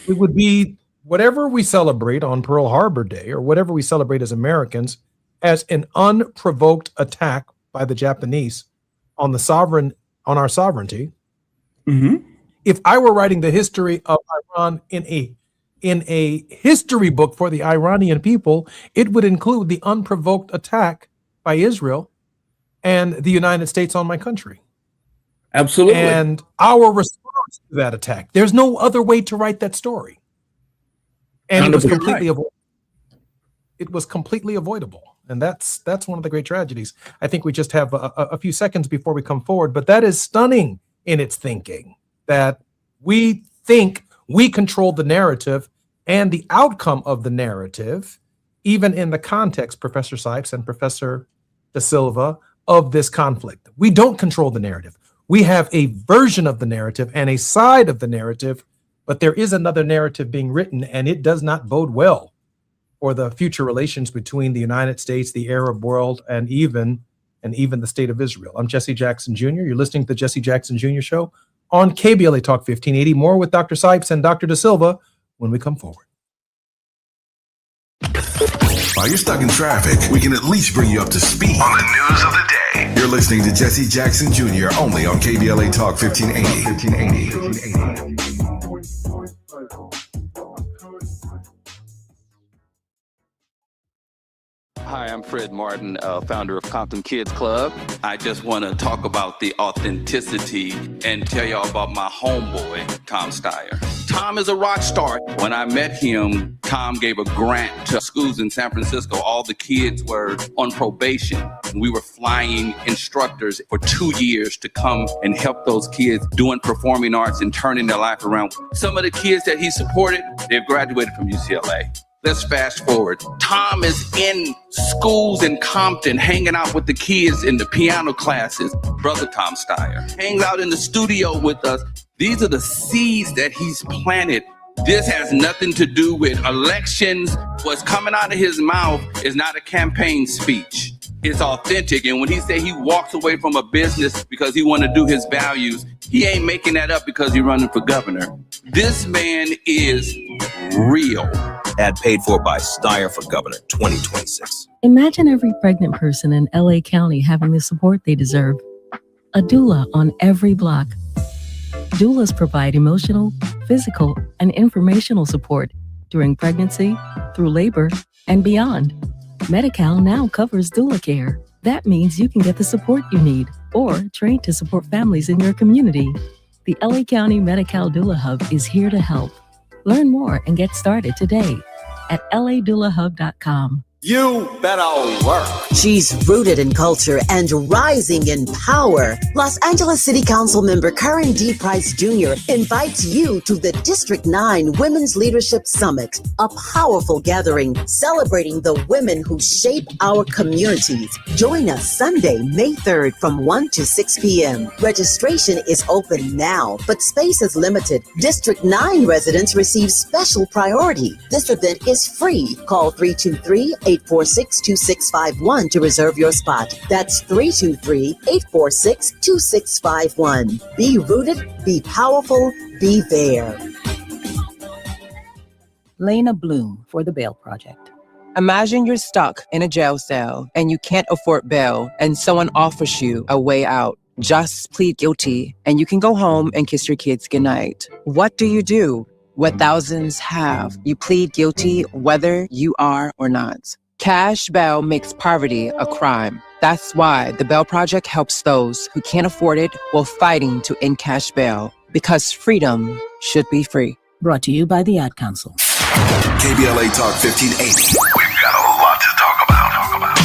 It would be whatever we celebrate on Pearl Harbor Day or whatever we celebrate as Americans as an unprovoked attack by the Japanese on our sovereignty.
Mm-hmm.
If I were writing the history of Iran in a history book for the Iranian people, it would include the unprovoked attack by Israel and the United States on my country.
Absolutely.
And our response to that attack. There's no other way to write that story. And it was
100%
completely
right.
avoidable. It was completely avoidable. And that's one of the great tragedies. I think we just have a few seconds before we come forward, but that is stunning in its thinking, that we think we control the narrative and the outcome of the narrative, even in the context, Professor Sipes and Professor Da Silva, of this conflict. We don't control the narrative. We have a version of the narrative and a side of the narrative, but there is another narrative being written, and it does not bode well for the future relations between the United States, the Arab world, and even the state of Israel. I'm Jesse Jackson Jr. You're listening to the Jesse Jackson Jr. Show on KBLA Talk 1580. More with Dr. Sipes and Dr. Da Silva when we come forward.
While you're stuck in traffic, we can at least bring you up to speed on the news of the day. You're listening to Jesse Jackson Jr. only on KBLA Talk 1580.
Hi, I'm Fred Martin, founder of Compton Kids Club. I just want to talk about the authenticity and tell y'all about my homeboy, Tom Steyer. Tom is a rock star. When I met him, Tom gave a grant to schools in San Francisco. All the kids were on probation. We were flying instructors for 2 years to come and help those kids doing performing arts and turning their life around. Some of the kids that he supported, they've graduated from UCLA. Let's fast forward. Tom is in schools in Compton, hanging out with the kids in the piano classes. Brother Tom Steyer hangs out in the studio with us. These are the seeds that he's planted. This has nothing to do with elections. What's coming out of his mouth is not a campaign speech. It's authentic. And when he say he walks away from a business because he want to do his values, he ain't making that up because he's running for governor. This man is real.
Ad paid for by Steyer for Governor 2026.
Imagine every pregnant person in LA County having the support they deserve. A doula on every block. Doulas provide emotional, physical, and informational support during pregnancy, through labor, and beyond. Medi-Cal now covers doula care. That means you can get the support you need or train to support families in your community. The LA County Medi-Cal Doula Hub is here to help. Learn more and get started today at ladoulahub.com.
You better work. She's rooted in culture and rising in power. Los Angeles City Council member Karen D. Price Jr. invites you to the District 9 Women's Leadership Summit, a powerful gathering celebrating the women who shape our communities. Join us Sunday, May 3rd from 1 to 6 p.m. Registration is open now, but space is limited. District 9 residents receive special priority. This event is free. Call 323-846-2651 to reserve your spot. That's 323-846-2651. Be rooted, be powerful, be there.
Lena Bloom for the Bail Project. Imagine you're stuck in a jail cell and you can't afford bail and someone offers you a way out. Just plead guilty and you can go home and kiss your kids goodnight. What do? What thousands have. You plead guilty whether you are or not. Cash bail makes poverty a crime. That's why the Bail Project helps those who can't afford it while fighting to end cash bail. Because freedom should be free.
Brought to you by the Ad Council.
KBLA Talk 1580. We've got a lot to talk about.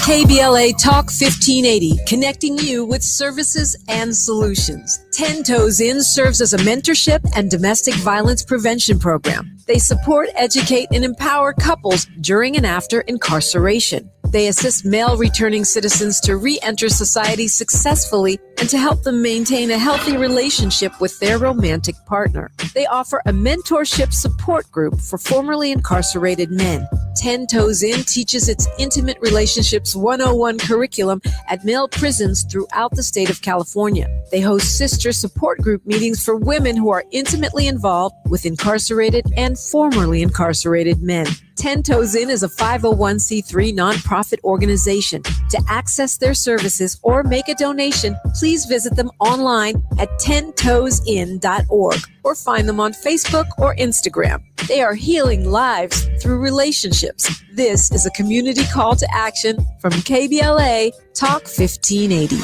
KBLA Talk 1580, connecting you with services and solutions. 10 Toes In serves as a mentorship and domestic violence prevention program. They support, educate, and empower couples during and after incarceration. They assist male returning citizens to re-enter society successfully and to help them maintain a healthy relationship with their romantic partner. They offer a mentorship support group for formerly incarcerated men. 10 Toes In teaches its Intimate Relationships 101 curriculum at male prisons throughout the state of California. They host sister support group meetings for women who are intimately involved with incarcerated and formerly incarcerated men. 10 Toes In is a 501c3 nonprofit organization. To access their services or make a donation, please visit them online at 10toesin.org or find them on Facebook or Instagram. They are healing lives through relationships. This is a community call to action from KBLA Talk 1580.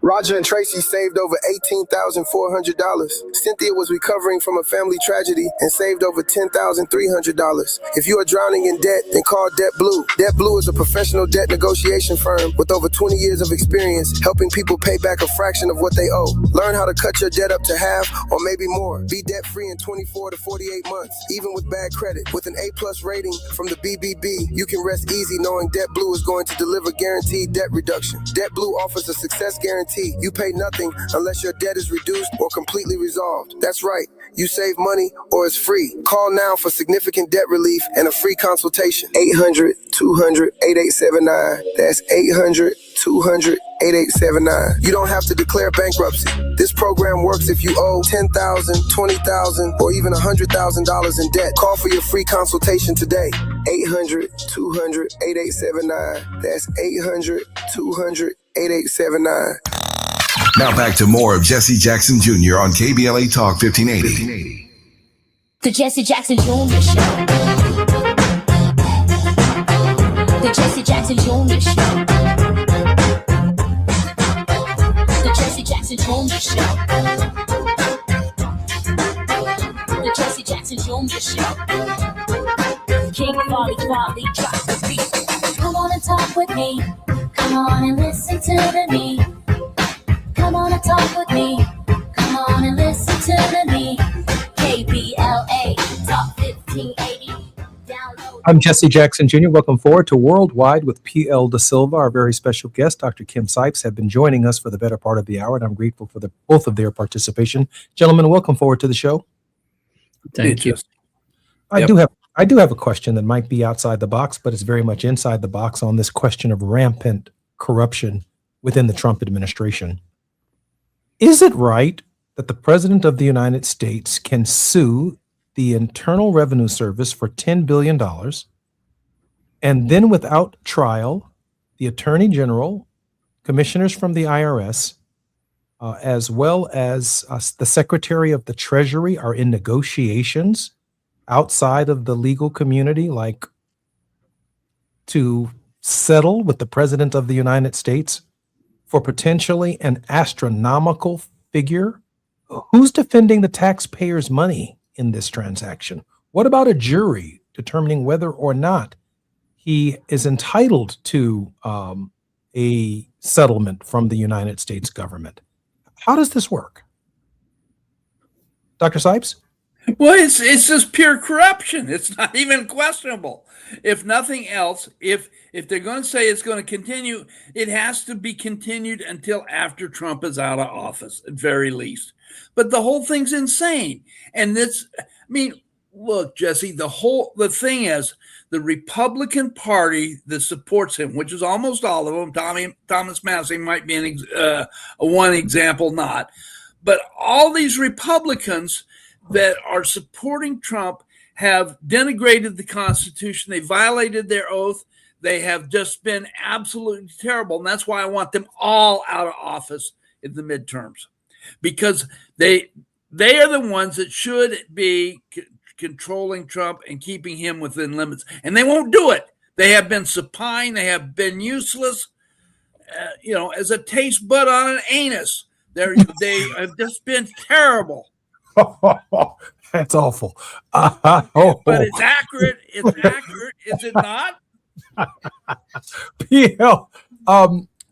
Roger and Tracy saved over $18,400. Cynthia was recovering from a family tragedy and saved over $10,300. If you are drowning in debt, then call Debt Blue. Debt Blue is a professional debt negotiation firm with over 20 years of experience helping people pay back a fraction of what they owe. Learn how to cut your debt up to half or maybe more. Be debt-free in 24 to 48 months, even with bad credit. With an A+ rating from the BBB, you can rest easy knowing Debt Blue is going to deliver guaranteed debt reduction. Debt Blue offers a success guarantee. You pay nothing unless your debt is reduced or completely resolved. That's right. You save money or it's free. Call now for significant debt relief and a free consultation. 800-200-8879. That's 800-200-8879. You don't have to declare bankruptcy. This program works if you owe $10,000, $20,000, or even $100,000 in debt. Call for your free consultation today. 800-200-8879. That's 800-200-8879.
Now back to more of Jesse Jackson Jr. on KBLA Talk 1580.
The Jesse Jackson Jr. Show. The Jesse Jackson Jr. Show. The Jesse Jackson Jr. Show. The Jesse Jackson Jr. Show. King Quality drops the beat. Come on and talk with me. Come on and listen to me. Come on and talk with me. Come on and listen to me. KBLA Talk 1580. Download.
I'm Jesse Jackson Jr. Welcome forward to Worldwide with P.L. Da Silva. Our very special guest, Dr. Kim Sipes, have been joining us for the better part of the hour, and I'm grateful for both of their participation. Gentlemen, welcome forward to the show.
Thank you.
I do have a question that might be outside the box, but it's very much inside the box on this question of rampant corruption within the Trump administration. Is it right that the President of the United States can sue the Internal Revenue Service for $10 billion, and then without trial, the Attorney General, commissioners from the IRS, as well as the Secretary of the Treasury are in negotiations outside of the legal community, like to settle with the President of the United States for potentially an astronomical figure? Who's defending the taxpayers' money in this transaction? What about a jury determining whether or not he is entitled to a settlement from the United States government? How does this work? Dr. Sipes?
Well, it's just pure corruption. It's not even questionable. If nothing else, if they're going to say it's going to continue, it has to be continued until after Trump is out of office, at very least. But the whole thing's insane. And look, Jesse, the thing is, the Republican Party that supports him, which is almost all of them, Thomas Massie might be one example, not, but all these Republicans that are supporting Trump have denigrated the Constitution. They violated their oath. They have just been absolutely terrible. And that's why I want them all out of office in the midterms, because they are the ones that should be controlling Trump and keeping him within limits. And they won't do it. They have been supine. They have been useless, as a taste bud on an anus. They have just been terrible.
That's awful.
But it's accurate. It's accurate. Is it not?
PL,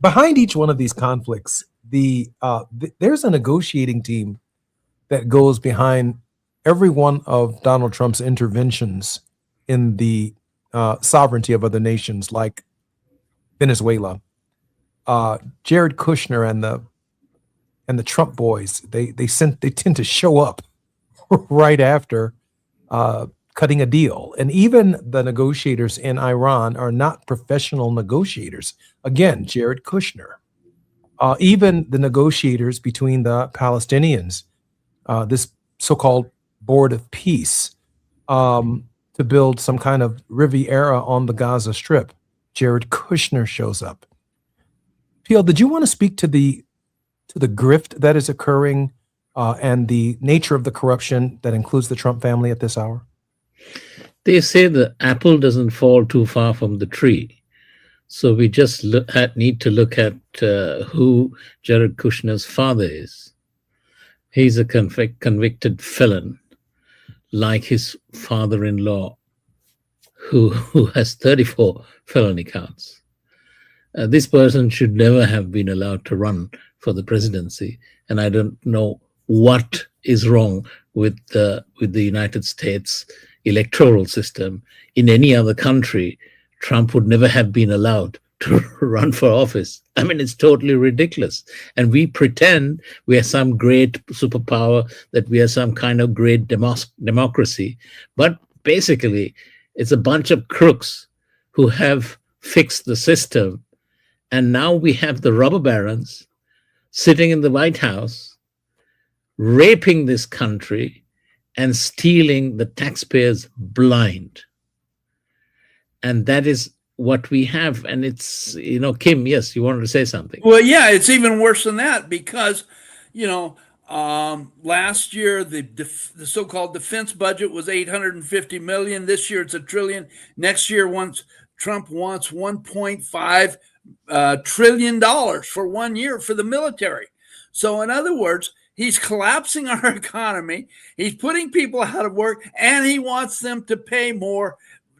behind each one of these conflicts, there's a negotiating team that goes behind every one of Donald Trump's interventions in the sovereignty of other nations, like Venezuela. Jared Kushner and the Trump boys, they tend to show up right after cutting a deal. And even the negotiators in Iran are not professional negotiators. Again, Jared Kushner. Even the negotiators between the Palestinians, this so-called Board of Peace, to build some kind of Riviera on the Gaza Strip, Jared Kushner shows up. PL, did you want to speak to the grift that is occurring and the nature of the corruption that includes the Trump family at this hour?
They say the apple doesn't fall too far from the tree. So we just need to look at who Jared Kushner's father is. He's a convicted felon, like his father-in-law, who has 34 felony counts. This person should never have been allowed to run for the presidency, and I don't know what is wrong with the United States electoral system. In any other country, Trump would never have been allowed to run for office. I mean, it's totally ridiculous. And we pretend we are some great superpower, that we are some kind of great democracy. But basically, it's a bunch of crooks who have fixed the system. And now we have the robber barons sitting in the White House, raping this country and stealing the taxpayers blind. And that is what we have. And it's, Kim, yes, you wanted to say something.
Well, yeah, it's even worse than that because, last year the so-called defense budget was $850 million. This year it's $1 trillion. Next year, Trump wants $1.5 trillion for 1 year for the military. So in other words, he's collapsing our economy. He's putting people out of work, and he wants them to pay more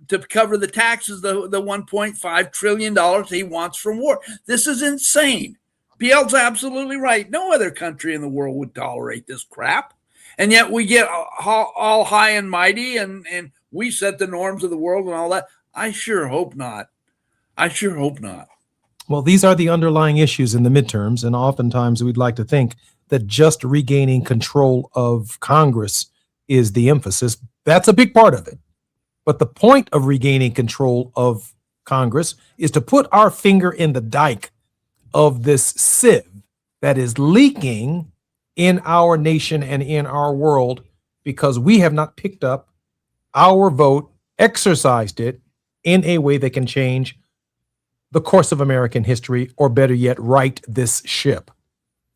to cover the taxes, the $1.5 trillion he wants from war. This is insane. PL's absolutely right. No other country in the world would tolerate this crap. And yet we get all high and mighty, and we set the norms of the world and all that. I sure hope not.
Well, these are the underlying issues in the midterms, and oftentimes we'd like to think that just regaining control of Congress is the emphasis. That's a big part of it. But the point of regaining control of Congress is to put our finger in the dike of this sieve that is leaking in our nation and in our world because we have not picked up our vote, exercised it in a way that can change the course of American history, or better yet, right this ship.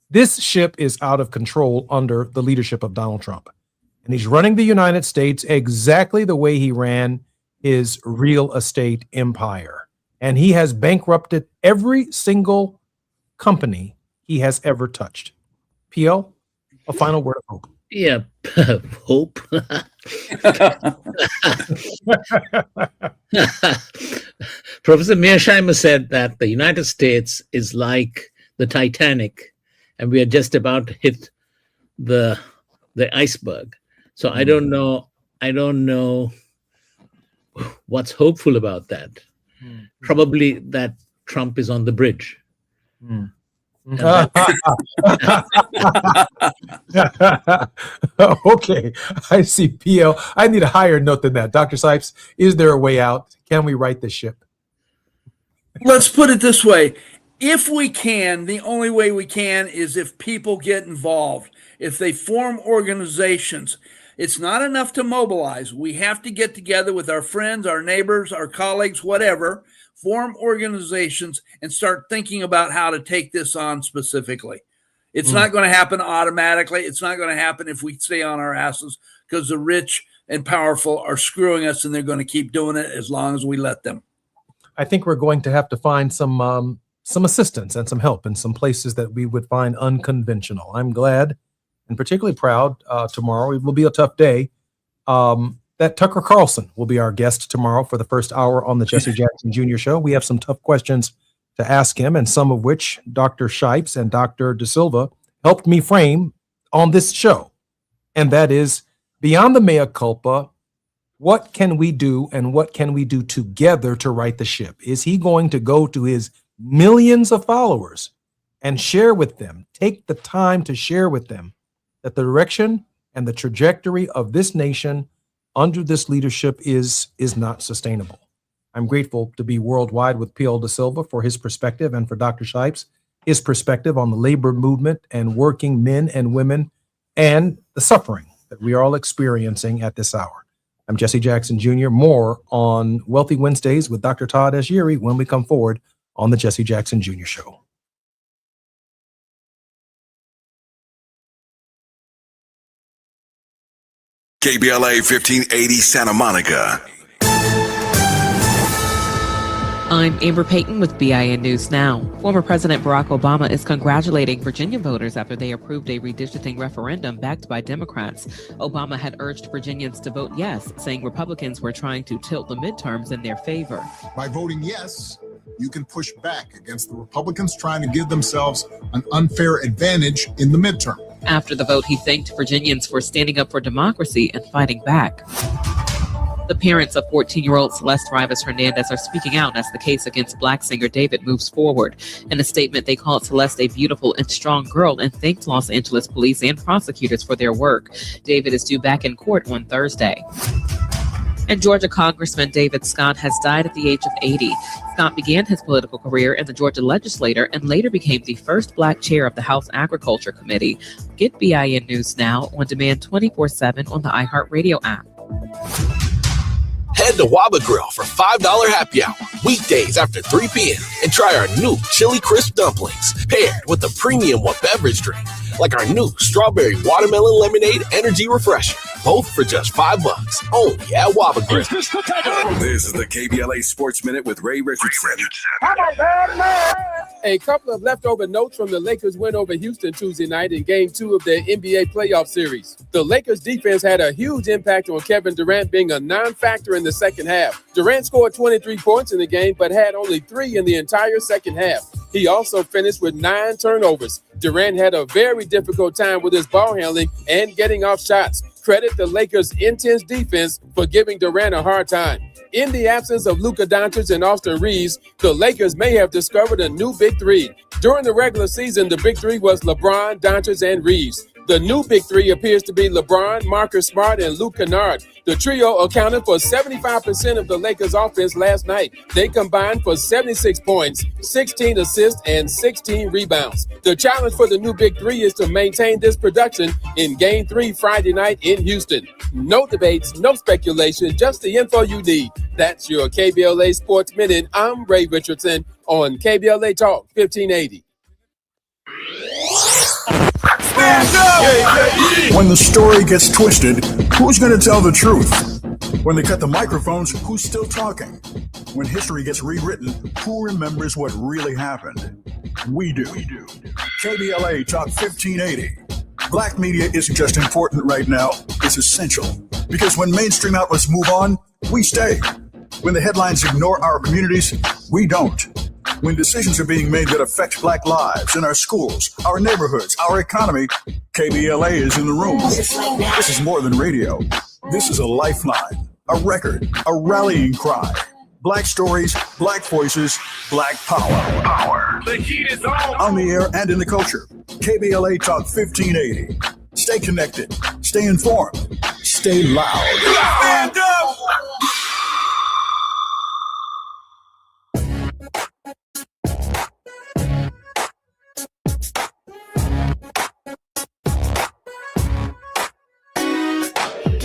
This ship is out of control under the leadership of Donald Trump. And he's running the United States exactly the way he ran his real estate empire. And he has bankrupted every single company he has ever touched. PL, a final word of hope.
Yeah, hope. Professor Mearsheimer said that the United States is like the Titanic, and we are just about to hit the iceberg. So I don't know what's hopeful about that. Probably that Trump is on the bridge.
Okay, I see. PL, I need a higher note than that. Dr. Sipes, is there a way out? Can we right this ship?
Let's put it this way. If we can, the only way we can is if people get involved, if they form organizations. It's not enough to mobilize. We have to get together with our friends, our neighbors, our colleagues, whatever, form organizations and start thinking about how to take this on specifically. It's not going to happen automatically. It's not going to happen if we stay on our asses, because the rich and powerful are screwing us, and they're going to keep doing it as long as we let them.
I think we're going to have to find some assistance and some help in some places that we would find unconventional. I'm glad and particularly proud tomorrow. It will be a tough day. That Tucker Carlson will be our guest tomorrow for the first hour on the Jesse Jackson Jr. Show. We have some tough questions to ask him, and some of which Dr. Shipes and Dr. De Silva helped me frame on this show. And that is, beyond the mea culpa, what can we do and what can we do together to right the ship? Is he going to go to his millions of followers and share with them, take the time to share with them that the direction and the trajectory of this nation under this leadership is not sustainable? I'm grateful to be worldwide with P.L. De Silva for his perspective, and for Dr. Shipes, his perspective on the labor movement and working men and women and the suffering that we are all experiencing at this hour. I'm Jesse Jackson Jr. More on Wealthy Wednesdays with Dr. Todd Ashiri when we come forward on the Jesse Jackson Jr. Show.
KBLA 1580 Santa Monica.
I'm Amber Payton with BIN News Now. Former President Barack Obama is congratulating Virginia voters after they approved a redistricting referendum backed by Democrats. Obama had urged Virginians to vote yes, saying Republicans were trying to tilt the midterms in their favor.
By voting yes, you can push back against the Republicans trying to give themselves an unfair advantage in the midterm.
After the vote, he thanked Virginians for standing up for democracy and fighting back. The parents of 14-year-old Celeste Rivas Hernandez are speaking out as the case against Black singer David moves forward. In a statement, they called Celeste a beautiful and strong girl and thanked Los Angeles police and prosecutors for their work. David is due back in court on Thursday. And Georgia Congressman David Scott has died at the age of 80. Scott began his political career in the Georgia legislature and later became the first Black chair of the House Agriculture Committee. Get BIN News Now on demand 24/7 on the iHeartRadio app.
Head to Waba Grill for $5 happy hour weekdays after 3 p.m. and try our new chili crisp dumplings paired with a premium beverage drink like our new strawberry watermelon lemonade energy refresher. Both for just $5 only at Waba Grill.
This is the KBLA Sports Minute with Ray Richardson.
A couple of leftover notes from the Lakers' win over Houston Tuesday night in Game 2 of their NBA playoff series. The Lakers' defense had a huge impact on Kevin Durant being a non-factor in the second half. Durant scored 23 points in the game, but had only 3 in the entire second half. He also finished with 9 turnovers. Durant had a very difficult time with his ball handling and getting off shots. Credit the Lakers' intense defense for giving Durant a hard time. In the absence of Luka Doncic and Austin Reeves, the Lakers may have discovered a new big three. During the regular season, the big three was LeBron, Doncic, and Reeves. The new big three appears to be LeBron, Marcus Smart, and Luke Kennard. The trio accounted for 75% of the Lakers' offense last night. They combined for 76 points, 16 assists, and 16 rebounds. The challenge for the new big three is to maintain this production in Game 3 Friday night in Houston. No debates, no speculation, just the info you need. That's your KBLA Sports Minute. I'm Ray Richardson on KBLA Talk 1580.
When the story gets twisted, who's going to tell the truth? When they cut the microphones, who's still talking? When history gets rewritten, who remembers what really happened? We do. KBLA Talk 1580. Black media isn't just important right now, it's essential. Because when mainstream outlets move on, we stay. When the headlines ignore our communities, we don't. When decisions are being made that affect Black lives in our schools, our neighborhoods, our economy, KBLA is in the room. This is more than radio. This is a lifeline, a record, a rallying cry. Black stories, Black voices, Black power.
The heat is on.
On the air and in the culture. KBLA Talk 1580. Stay connected. Stay informed. Stay loud.
Stand up!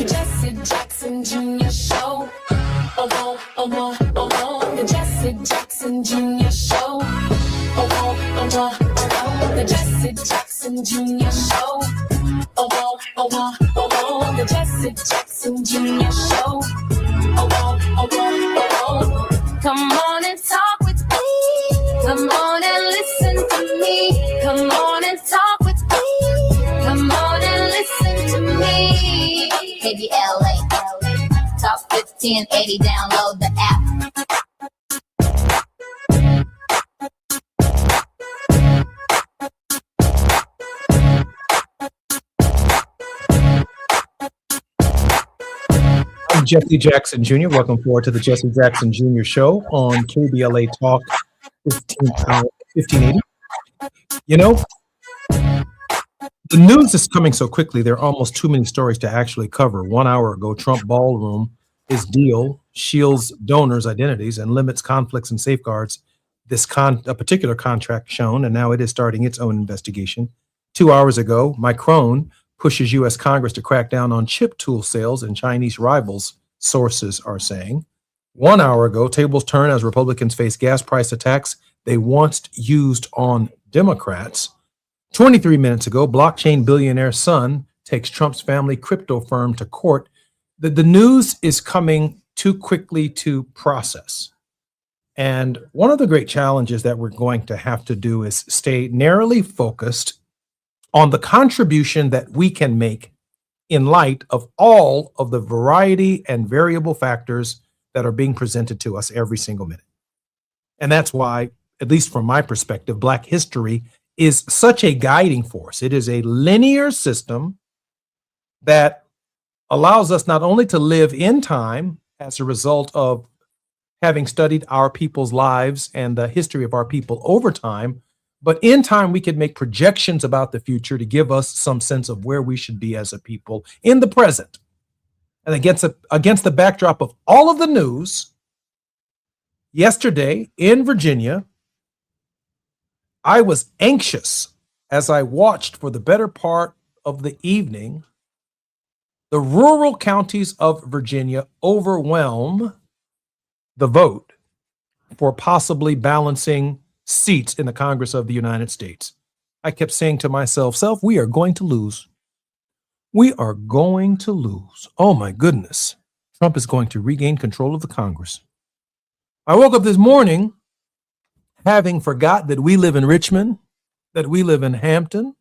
Jesse Jackson Jr. Show. The Jesse Jackson Jr. Show. The Jesse Jackson Jr. Show. The Jesse Jackson Jr. Show. Come on and talk with me. Come on and listen to me. Come on and talk with me. Come on and listen to me.
KBLA Talk 1580. Download the app.
I'm Jesse Jackson Jr. Welcome forward to the Jesse Jackson Jr. Show on KBLA Talk 1580. You know, the news is coming so quickly, there are almost too many stories to actually cover. 1 hour ago, Trump Ballroom, his deal shields donors' identities and limits conflicts and safeguards. A particular contract shown, and now it is starting its own investigation. 2 hours ago, Macron pushes U.S. Congress to crack down on chip tool sales and Chinese rivals, sources are saying. 1 hour ago, tables turn as Republicans face gas price attacks they once used on Democrats. 23 minutes ago, blockchain billionaire son takes Trump's family crypto firm to court. The news is coming too quickly to process. And one of the great challenges that we're going to have to do is stay narrowly focused on the contribution that we can make in light of all of the variety and variable factors that are being presented to us every single minute. And that's why, at least from my perspective, Black history is such a guiding force. It is a linear system that allows us not only to live in time as a result of having studied our people's lives and the history of our people over time, but in time we can make projections about the future to give us some sense of where we should be as a people in the present. And against the backdrop of all of the news, yesterday in Virginia, I was anxious as I watched for the better part of the evening the rural counties of Virginia overwhelm the vote for possibly balancing seats in the Congress of the United States. I kept saying to myself, we are going to lose. We are going to lose. Oh my goodness. Trump is going to regain control of the Congress. I woke up this morning having forgot that we live in Richmond, that we live in Hampton,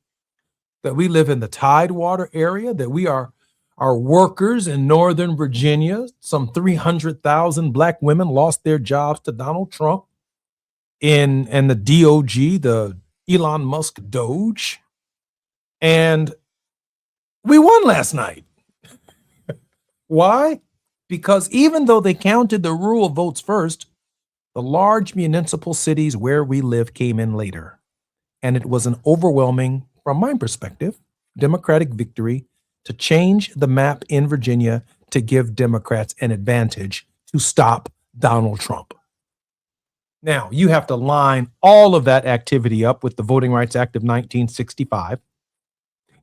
that we live in the Tidewater area, that we are workers in Northern Virginia. Some 300,000 Black women lost their jobs to Donald Trump and the DOG, the Elon Musk Doge. And we won last night. Why? Because even though they counted the rural votes first, the large municipal cities where we live came in later. And it was an overwhelming, from my perspective, Democratic victory to change the map in Virginia to give Democrats an advantage to stop Donald Trump. Now, you have to line all of that activity up with the Voting Rights Act of 1965.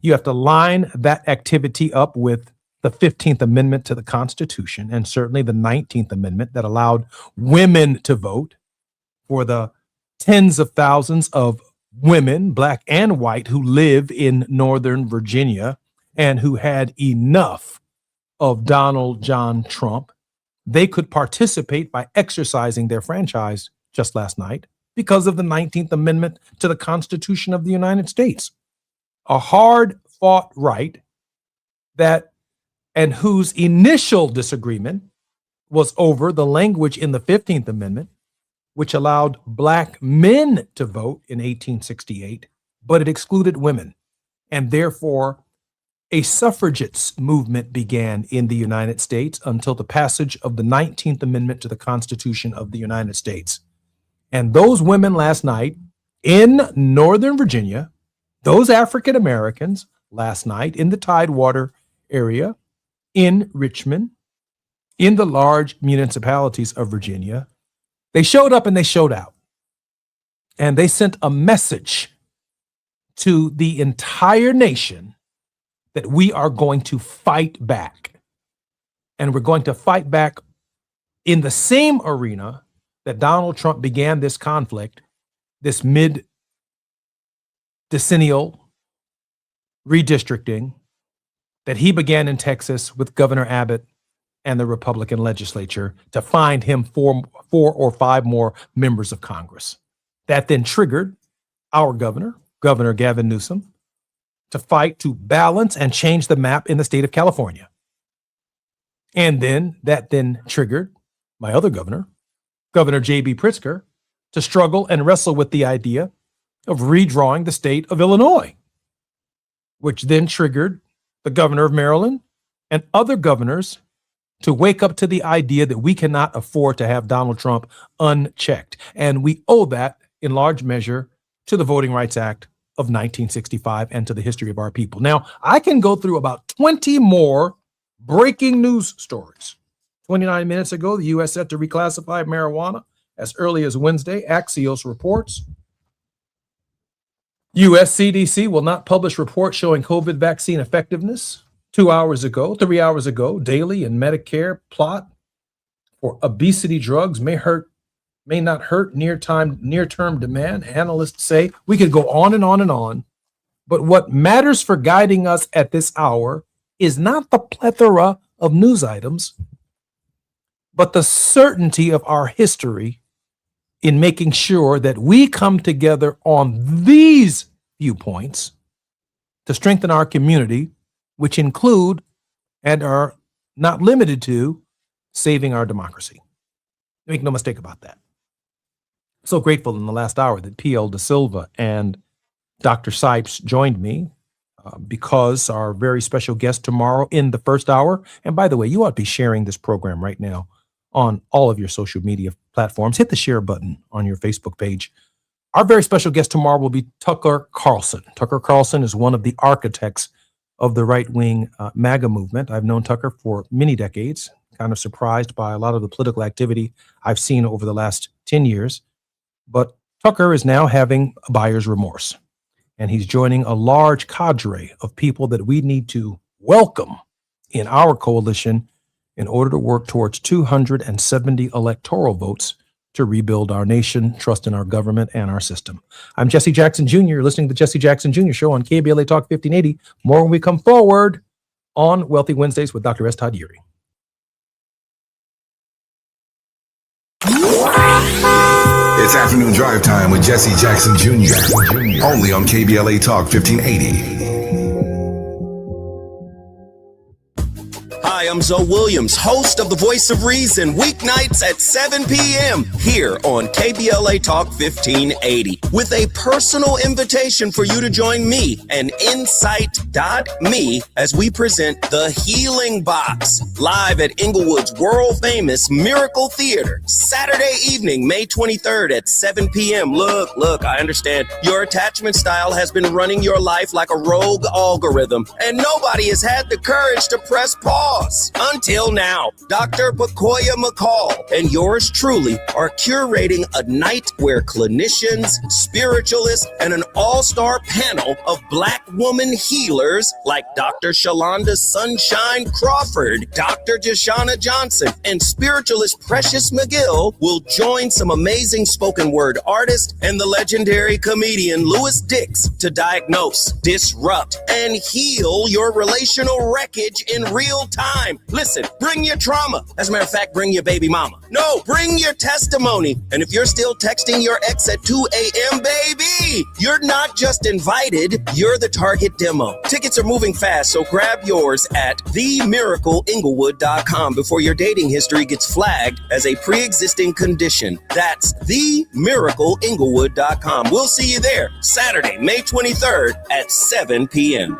You have to line that activity up with the 15th Amendment to the Constitution, and certainly the 19th Amendment that allowed women to vote, for the tens of thousands of women, Black and white, who live in Northern Virginia and who had enough of Donald John Trump. They could participate by exercising their franchise just last night because of the 19th Amendment to the Constitution of the United States. A hard-fought right that, and whose initial disagreement was over the language in the 15th Amendment, which allowed Black men to vote in 1868, but it excluded women. And therefore, a suffragettes movement began in the United States until the passage of the 19th Amendment to the Constitution of the United States. And those women last night in Northern Virginia, those African Americans last night in the Tidewater area, in Richmond, in the large municipalities of Virginia, they showed up and they showed out. And they sent a message to the entire nation that we are going to fight back. And we're going to fight back in the same arena that Donald Trump began this conflict, this mid-decennial redistricting that he began in Texas with Governor Abbott and the Republican legislature to find him four or five more members of Congress. That then triggered our governor, Governor Gavin Newsom, to fight to balance and change the map in the state of California. And then that then triggered my other governor, Governor J.B. Pritzker, to struggle and wrestle with the idea of redrawing the state of Illinois, which then triggered the governor of Maryland and other governors to wake up to the idea that we cannot afford to have Donald Trump unchecked. And we owe that in large measure to the Voting Rights Act of 1965 and to the history of our people. Now, I can go through about 20 more breaking news stories. 29 minutes ago, the U.S. set to reclassify marijuana as early as Wednesday. Axios reports. U.S. CDC will not publish report showing COVID vaccine effectiveness. 3 hours ago, Daily and Medicare plot for obesity drugs may not hurt near-term demand. Analysts say we could go on and on and on. But what matters for guiding us at this hour is not the plethora of news items, but the certainty of our history in making sure that we come together on these viewpoints to strengthen our community, which include and are not limited to saving our democracy. Make no mistake about that. So grateful in the last hour that P.L. De Silva and Dr. Sipes joined me because our very special guest tomorrow in the first hour, and by the way, you ought to be sharing this program right now on all of your social media platforms. Hit the share button on your Facebook page. Our very special guest tomorrow will be Tucker Carlson. Tucker Carlson is one of the architects of the right-wing MAGA movement. I've known Tucker for many decades, kind of surprised by a lot of the political activity I've seen over the last 10 years. But Tucker is now having a buyer's remorse, and he's joining a large cadre of people that we need to welcome in our coalition in order to work towards 270 electoral votes to rebuild our nation, trust in our government and our system. I'm Jesse Jackson Jr. You're listening to the Jesse Jackson Jr. Show on KBLA Talk 1580. More when we come forward on Wealthy Wednesdays with Dr. S. Todd Eury.
It's afternoon drive time with Jesse Jackson Jr. Only on KBLA Talk 1580.
Hi, I'm Zoe Williams, host of The Voice of Reason, weeknights at 7 p.m. here on KBLA Talk 1580, with a personal invitation for you to join me and Insight.me as we present The Healing Box, live at Inglewood's world-famous Miracle Theater, Saturday evening, May 23rd at 7 p.m. Look, I understand your attachment style has been running your life like a rogue algorithm, and nobody has had the courage to press pause. Until now, Dr. Bakoya McCall and yours truly are curating a night where clinicians, spiritualists, and an all-star panel of Black woman healers like Dr. Shalonda Sunshine Crawford, Dr. Jashana Johnson, and spiritualist Precious McGill will join some amazing spoken word artists and the legendary comedian Louis Dix to diagnose, disrupt, and heal your relational wreckage in real time. Listen, bring your trauma. As a matter of fact, bring your baby mama. No, bring your testimony. And if you're still texting your ex at 2 a.m., baby, you're not just invited, you're the target demo. Tickets are moving fast, so grab yours at themiracleinglewood.com before your dating history gets flagged as a pre-existing condition. That's themiracleinglewood.com. We'll see you there Saturday, May 23rd at 7 p.m.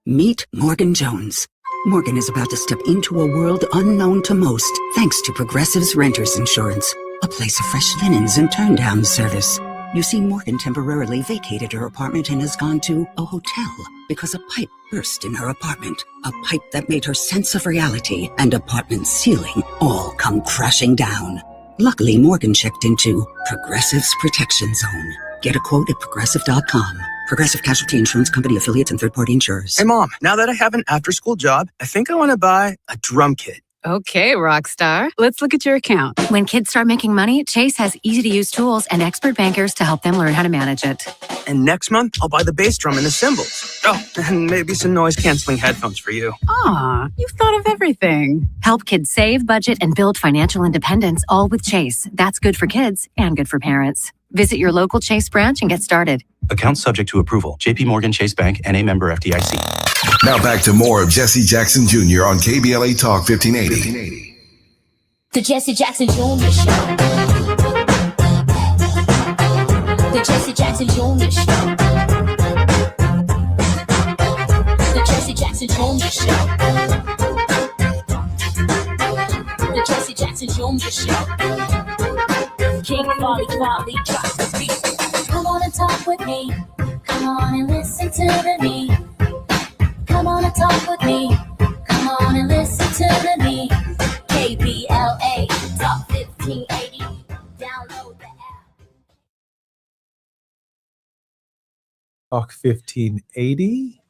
Meet Morgan Jones. Morgan is about to step into a world unknown to most, thanks to Progressive's Renters Insurance, a place of fresh linens and turn-down service. You see, Morgan temporarily vacated her apartment and has gone to a hotel because a pipe burst in her apartment, a pipe that made her sense of reality and apartment ceiling all come crashing down. Luckily, Morgan checked into Progressive's Protection Zone. Get a quote at Progressive.com. Progressive Casualty Insurance Company, affiliates, and third-party insurers.
Hey, Mom, now that I have an after-school job, I think I want to buy a drum kit.
Okay, Rockstar. Let's look at your account. When kids start making money, Chase has easy-to-use tools and expert bankers to help them learn how to manage it.
And next month, I'll buy the bass drum and the cymbals. Oh, and maybe some noise-canceling headphones for you.
Aw, you've thought of everything. Help kids save, budget, and build financial independence, all with Chase. That's good for kids and good for parents. Visit your local Chase branch and get started.
Account subject to approval. JP Morgan Chase Bank, N.A. member FDIC.
Now back to more of Jesse Jackson Jr. on KBLA Talk 1580.
The Jesse Jackson Jr. Show. The Jesse Jackson Jr. Show. The Jesse Jackson Jr. Show. The Jesse Jackson Jr. Show. King Folly drops the beat. Come on and talk with me. Come on and listen to me. Come on and talk with me. Come on and listen to me. KBLA Talk 1580. Download the app.
Talk 1580.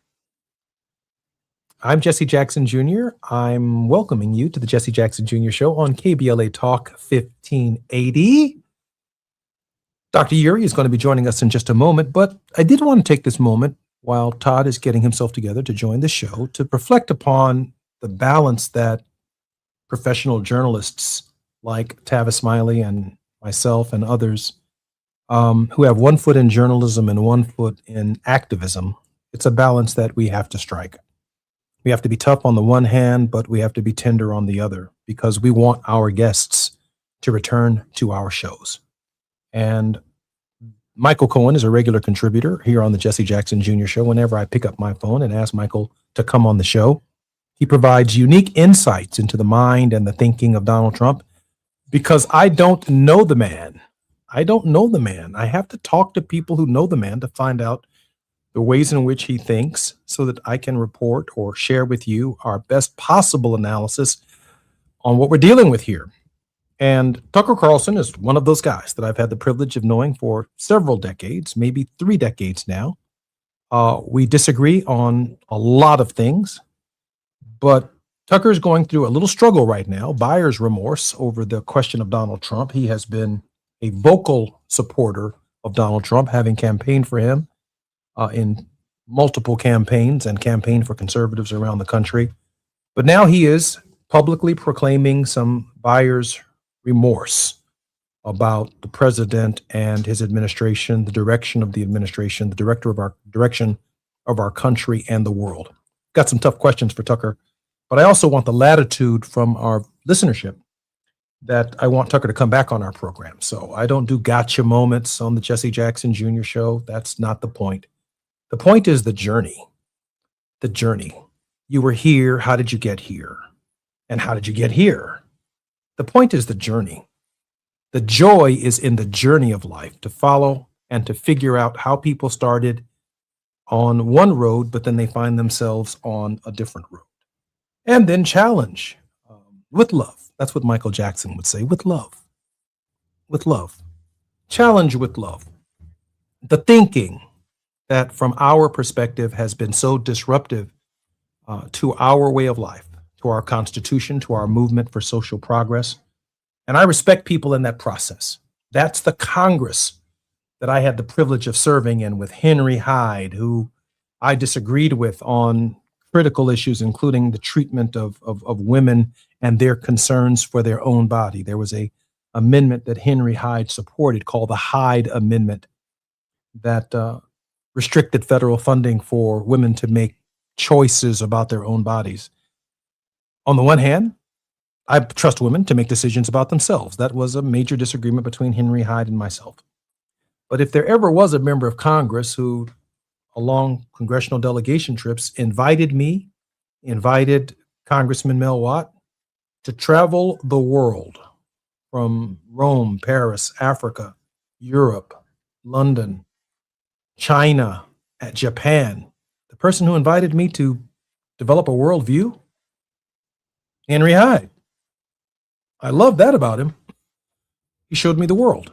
I'm Jesse Jackson Jr. I'm welcoming you to the Jesse Jackson Jr. Show on KBLA Talk 1580. Dr. Eury is going to be joining us in just a moment, but I did want to take this moment while Todd is getting himself together to join the show to reflect upon the balance that professional journalists like Tavis Smiley and myself and others who have one foot in journalism and one foot in activism, it's a balance that we have to strike. We have to be tough on the one hand, but we have to be tender on the other because we want our guests to return to our shows. And Michael Cohen is a regular contributor here on the Jesse Jackson Jr. Show. Whenever I pick up my phone and ask Michael to come on the show, he provides unique insights into the mind and the thinking of Donald Trump because I don't know the man. I don't know the man. I have to talk to people who know the man to find out the ways in which he thinks so that I can report or share with you our best possible analysis on what we're dealing with here. And Tucker Carlson is one of those guys that I've had the privilege of knowing for several decades, maybe 3 decades now. We disagree on a lot of things, but Tucker's going through a little struggle right now, buyer's remorse over the question of Donald Trump. He has been a vocal supporter of Donald Trump, having campaigned for him in multiple campaigns and campaigned for conservatives around the country. But now he is publicly proclaiming some buyer's remorse about the president and his administration, the direction of the administration, the direction of our country and the world. Got some tough questions for Tucker, but I also want the latitude from our listenership that I want Tucker to come back on our program. So I don't do gotcha moments on the Jesse Jackson Jr. Show. That's not the point. The point is the journey. The journey. You were here. How did you get here? And how did you get here? The point is the journey. The joy is in the journey of life, to follow and to figure out how people started on one road, but then they find themselves on a different road. And then challenge with love. That's what Michael Jackson would say, with love. With love. Challenge with love. The thinking that from our perspective has been so disruptive to our way of life, to our Constitution, to our movement for social progress. And I respect people in that process. That's the Congress that I had the privilege of serving in with Henry Hyde, who I disagreed with on critical issues, including the treatment of women and their concerns for their own body. There was a amendment that Henry Hyde supported called the Hyde Amendment that restricted federal funding for women to make choices about their own bodies. On the one hand, I trust women to make decisions about themselves. That was a major disagreement between Henry Hyde and myself. But if there ever was a member of Congress who, along congressional delegation trips, invited Congressman Mel Watt to travel the world from Rome, Paris, Africa, Europe, London, China, Japan, the person who invited me to develop a worldview, Henry Hyde. I love that about him. He showed me the world.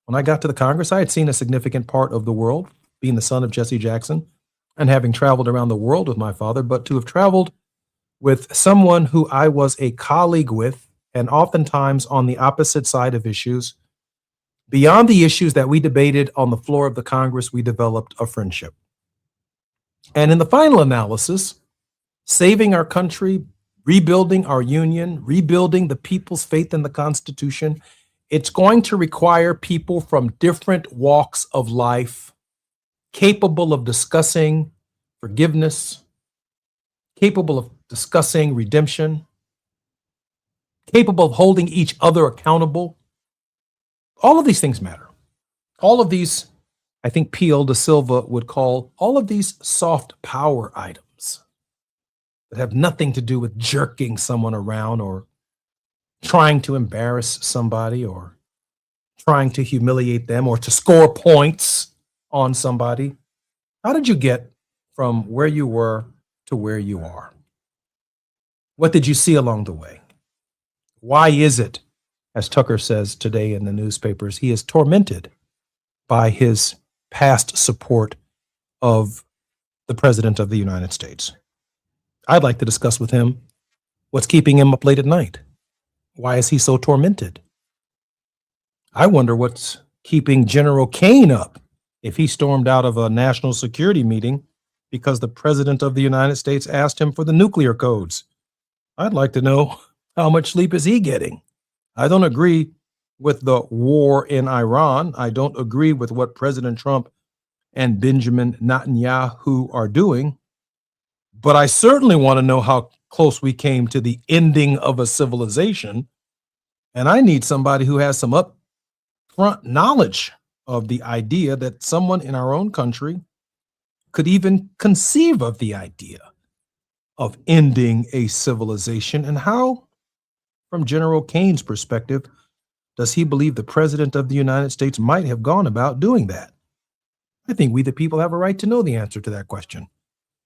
When I got to the Congress, I had seen a significant part of the world, being the son of Jesse Jackson and having traveled around the world with my father, but to have traveled with someone who I was a colleague with, and oftentimes on the opposite side of issues, beyond the issues that we debated on the floor of the Congress, we developed a friendship. And in the final analysis, saving our country, rebuilding our union, rebuilding the people's faith in the Constitution, it's going to require people from different walks of life capable of discussing forgiveness, capable of discussing redemption, capable of holding each other accountable. All of these things matter. All of these, I think P.L. De Silva would call all of these soft power items that have nothing to do with jerking someone around or trying to embarrass somebody or trying to humiliate them or to score points on somebody. How did you get from where you were to where you are? What did you see along the way? Why is it, as Tucker says today in the newspapers, he is tormented by his past support of the President of the United States? I'd like to discuss with him what's keeping him up late at night. Why is he so tormented? I wonder what's keeping General Kane up if he stormed out of a national security meeting because the President of the United States asked him for the nuclear codes. I'd like to know how much sleep is he getting? I don't agree with the war in Iran. I don't agree with what President Trump and Benjamin Netanyahu are doing. But I certainly want to know how close we came to the ending of a civilization. And I need somebody who has some upfront knowledge of the idea that someone in our own country could even conceive of the idea of ending a civilization. And how, from General Kane's perspective, does he believe the President of the United States might have gone about doing that? I think we, the people, have a right to know the answer to that question.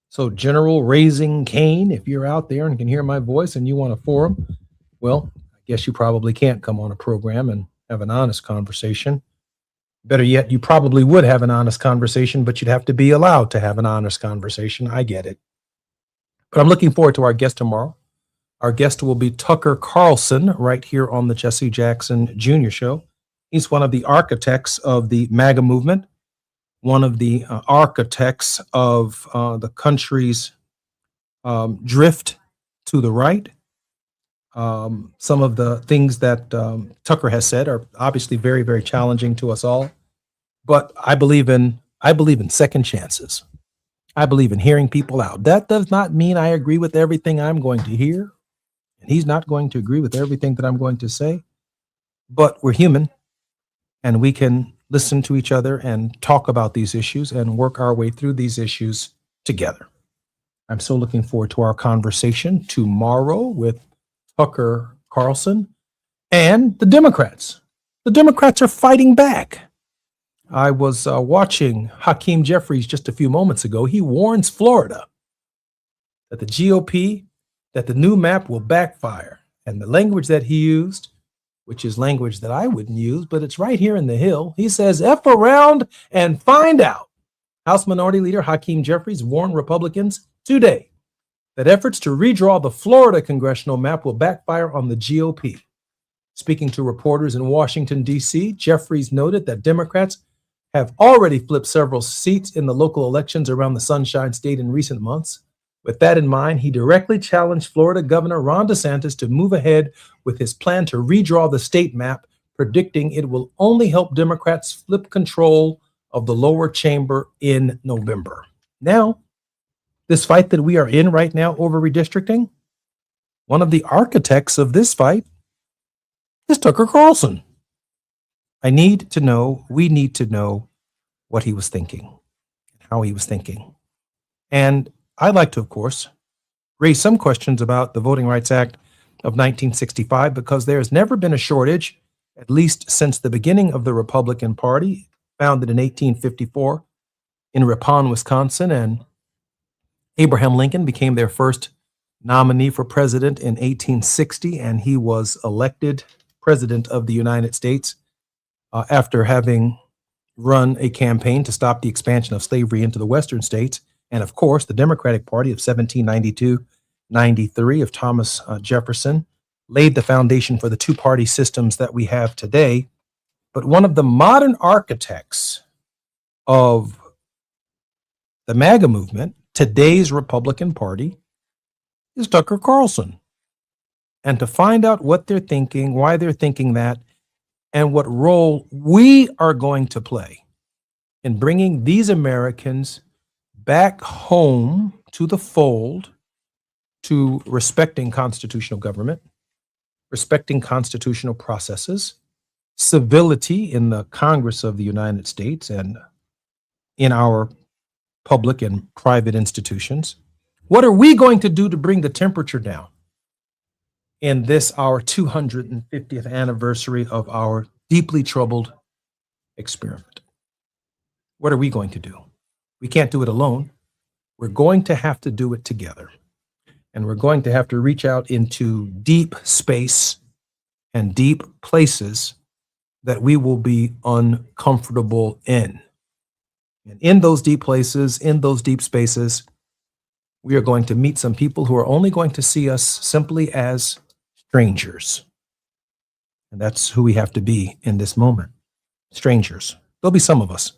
So, General Raising Kane, if you're out there and can hear my voice and you want a forum, well, I guess you probably can't come on a program and have an honest conversation. Better yet, you probably would have an honest conversation, but you'd have to be allowed to have an honest conversation. I get it. But I'm looking forward to our guest tomorrow. Our guest will be Tucker Carlson, right here on the Jesse Jackson Jr. Show. He's one of the architects of the MAGA movement, one of the architects of the country's drift to the right. Some of the things that Tucker has said are obviously very, very challenging to us all. But I believe in second chances. I believe in hearing people out. That does not mean I agree with everything I'm going to hear. And he's not going to agree with everything that I'm going to say. But we're human, and we can listen to each other and talk about these issues and work our way through these issues together. I'm so looking forward to our conversation tomorrow with Tucker Carlson and the Democrats. The Democrats are fighting back. I was watching Hakeem Jeffries just a few moments ago. He warns Florida that the GOP, that the new map will backfire. And the language that he used, which is language that I wouldn't use, but it's right here in the Hill. He says, F around and find out. House Minority Leader Hakeem Jeffries warned Republicans today that efforts to redraw the Florida congressional map will backfire on the GOP. Speaking to reporters in Washington, D.C., Jeffries noted that Democrats have already flipped several seats in the local elections around the Sunshine State in recent months. With that in mind, he directly challenged Florida Governor Ron DeSantis to move ahead with his plan to redraw the state map, predicting it will only help Democrats flip control of the lower chamber in November. Now, this fight that we are in right now over redistricting, one of the architects of this fight is Tucker Carlson. We need to know what he was thinking, how he was thinking. And I'd like to, of course, raise some questions about the Voting Rights Act of 1965, because there has never been a shortage, at least since the beginning of the Republican Party, founded in 1854 in Ripon, Wisconsin, and Abraham Lincoln became their first nominee for president in 1860, and he was elected president of the United States after having run a campaign to stop the expansion of slavery into the western states. And of course, the Democratic Party of 1792-93 of Thomas Jefferson laid the foundation for the two-party systems that we have today. But one of the modern architects of the MAGA movement, today's Republican Party, is Tucker Carlson. And to find out what they're thinking, why they're thinking that, and what role we are going to play in bringing these Americans back home to the fold, to respecting constitutional government, respecting constitutional processes, civility in the Congress of the United States and in our public and private institutions. What are we going to do to bring the temperature down in this, our 250th anniversary of our deeply troubled experiment? What are we going to do? We can't do it alone. We're going to have to do it together. And we're going to have to reach out into deep space and deep places that we will be uncomfortable in. And in those deep places, in those deep spaces, we are going to meet some people who are only going to see us simply as strangers. And that's who we have to be in this moment. Strangers. There'll be some of us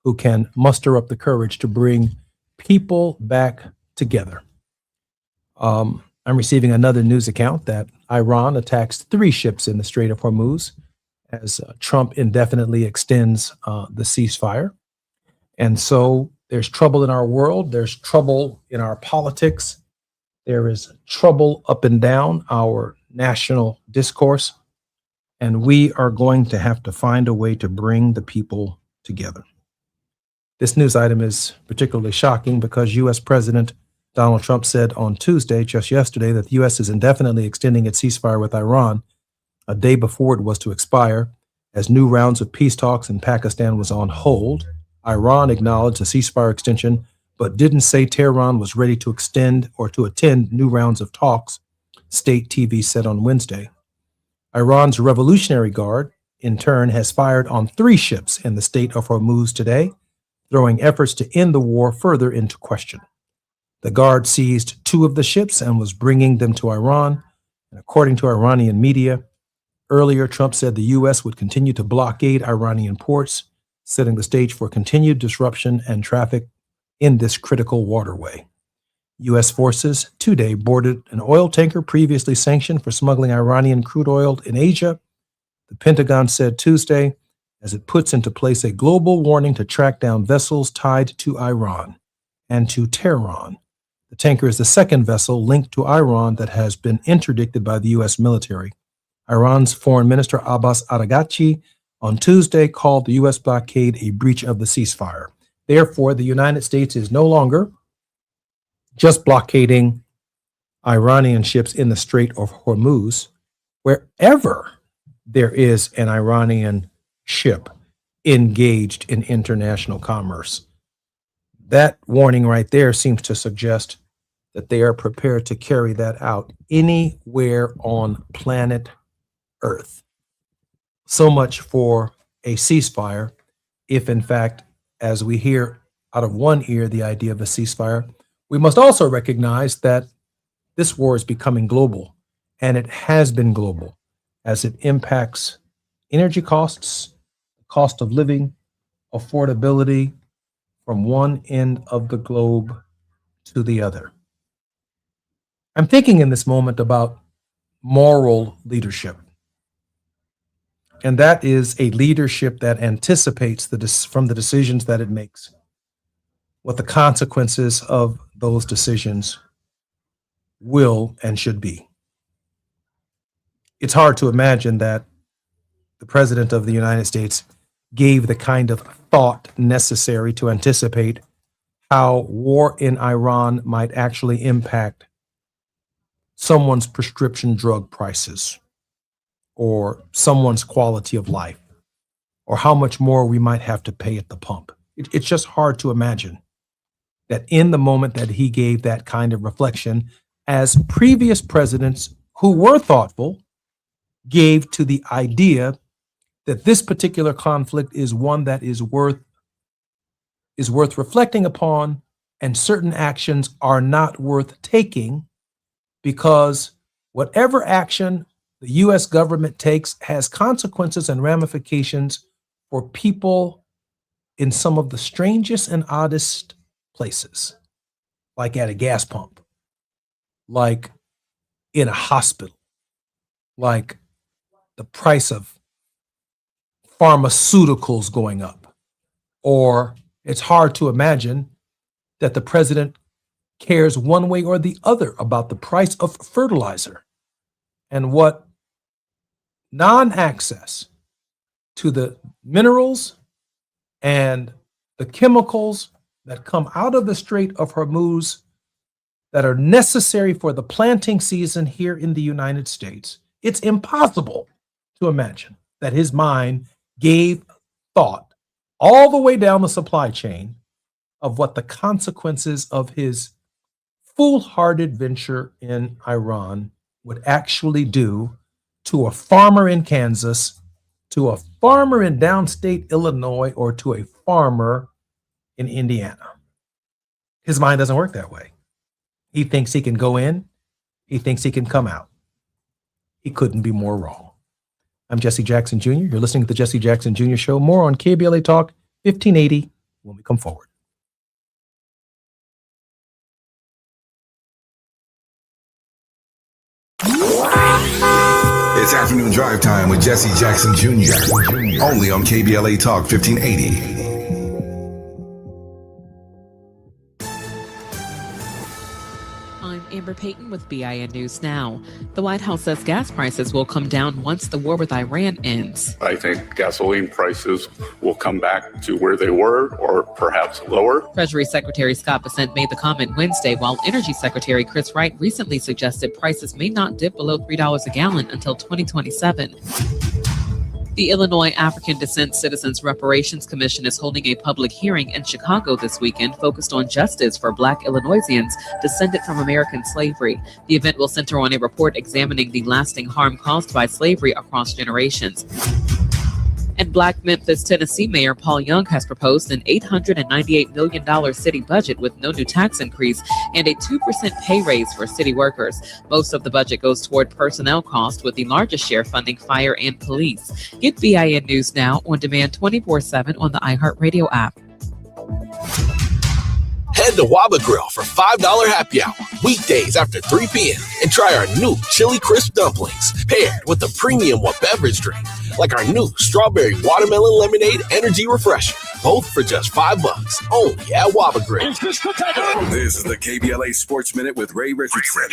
who can muster up the courage to bring people back together. I'm receiving another news account that Iran attacks 3 ships in the Strait of Hormuz as Trump indefinitely extends the ceasefire. And so there's trouble in our world. There's trouble in our politics. There is trouble up and down our national discourse. And we are going to have to find a way to bring the people together. This news item is particularly shocking because U.S. President Donald Trump said on Tuesday, just yesterday, that the U.S. is indefinitely extending its ceasefire with Iran a day before it was to expire, as new rounds of peace talks in Pakistan was on hold. Iran acknowledged a ceasefire extension, but didn't say Tehran was ready to extend or to attend new rounds of talks, state TV said on Wednesday. Iran's Revolutionary Guard, in turn, has fired on 3 ships in the Strait of Hormuz today, throwing efforts to end the war further into question. The Guard seized 2 of the ships and was bringing them to Iran. And according to Iranian media, earlier Trump said the U.S. would continue to blockade Iranian ports, setting the stage for continued disruption and traffic in this critical waterway. U.S. forces today boarded an oil tanker previously sanctioned for smuggling Iranian crude oil in Asia, the Pentagon said Tuesday, as it puts into place a global warning to track down vessels tied to Iran and to Tehran. The tanker is the second vessel linked to Iran that has been interdicted by the U.S. military. Iran's Foreign Minister Abbas Araghchi on Tuesday called the U.S. blockade a breach of the ceasefire. Therefore, the United States is no longer just blockading Iranian ships in the Strait of Hormuz. Wherever there is an Iranian ship engaged in international commerce, that warning right there seems to suggest that they are prepared to carry that out anywhere on planet Earth. So much for a ceasefire, if in fact, as we hear out of one ear the idea of a ceasefire, we must also recognize that this war is becoming global, and it has been global as it impacts energy costs, cost of living, affordability from one end of the globe to the other. I'm thinking in this moment about moral leadership. And that is a leadership that anticipates from the decisions that it makes, what the consequences of those decisions will and should be. It's hard to imagine that the President of the United States gave the kind of thought necessary to anticipate how war in Iran might actually impact someone's prescription drug prices, or someone's quality of life, or how much more we might have to pay at the pump. It's just hard to imagine that in the moment that he gave that kind of reflection, as previous presidents who were thoughtful gave to the idea that this particular conflict is one that is worth reflecting upon, and certain actions are not worth taking, because whatever action the U.S. government takes has consequences and ramifications for people in some of the strangest and oddest places, like at a gas pump, like in a hospital, like the price of pharmaceuticals going up. Or it's hard to imagine that the president cares one way or the other about the price of fertilizer and what non-access to the minerals and the chemicals that come out of the Strait of Hormuz that are necessary for the planting season here in the United States. It's impossible to imagine that his mind gave thought all the way down the supply chain of what the consequences of his foolhardy venture in Iran would actually do to a farmer in Kansas, to a farmer in downstate Illinois, or to a farmer in Indiana. His mind doesn't work that way. He thinks he can go in, he thinks he can come out. He couldn't be more wrong. I'm Jesse Jackson Jr. You're listening to the Jesse Jackson Jr. Show. More on KBLA Talk 1580 when we come forward.
It's Afternoon Drive Time with Jesse Jackson Jr. Only on KBLA Talk 1580.
I'm Amber Payton with BIN News Now. The White House says gas prices will come down once the war with Iran ends.
I think gasoline prices will come back to where they were or perhaps lower.
Treasury Secretary Scott Bessent made the comment Wednesday, while Energy Secretary Chris Wright recently suggested prices may not dip below $3 a gallon until 2027. The Illinois African Descent Citizens Reparations Commission is holding a public hearing in Chicago this weekend focused on justice for Black Illinoisans descended from American slavery. The event will center on a report examining the lasting harm caused by slavery across generations. And Black Memphis, Tennessee Mayor Paul Young has proposed an $898 million city budget with no new tax increase and a 2% pay raise for city workers. Most of the budget goes toward personnel costs, with the largest share funding fire and police. Get BIN News Now on demand 24/7 on the iHeartRadio app.
Head to Waba Grill for $5 happy hour weekdays after 3 p.m. and try our new Chili Crisp dumplings paired with a premium beverage drink like our new Strawberry Watermelon Lemonade Energy Refresher. Both for just $5 only at Waba Grill.
This is the KBLA Sports Minute with Ray Richardson.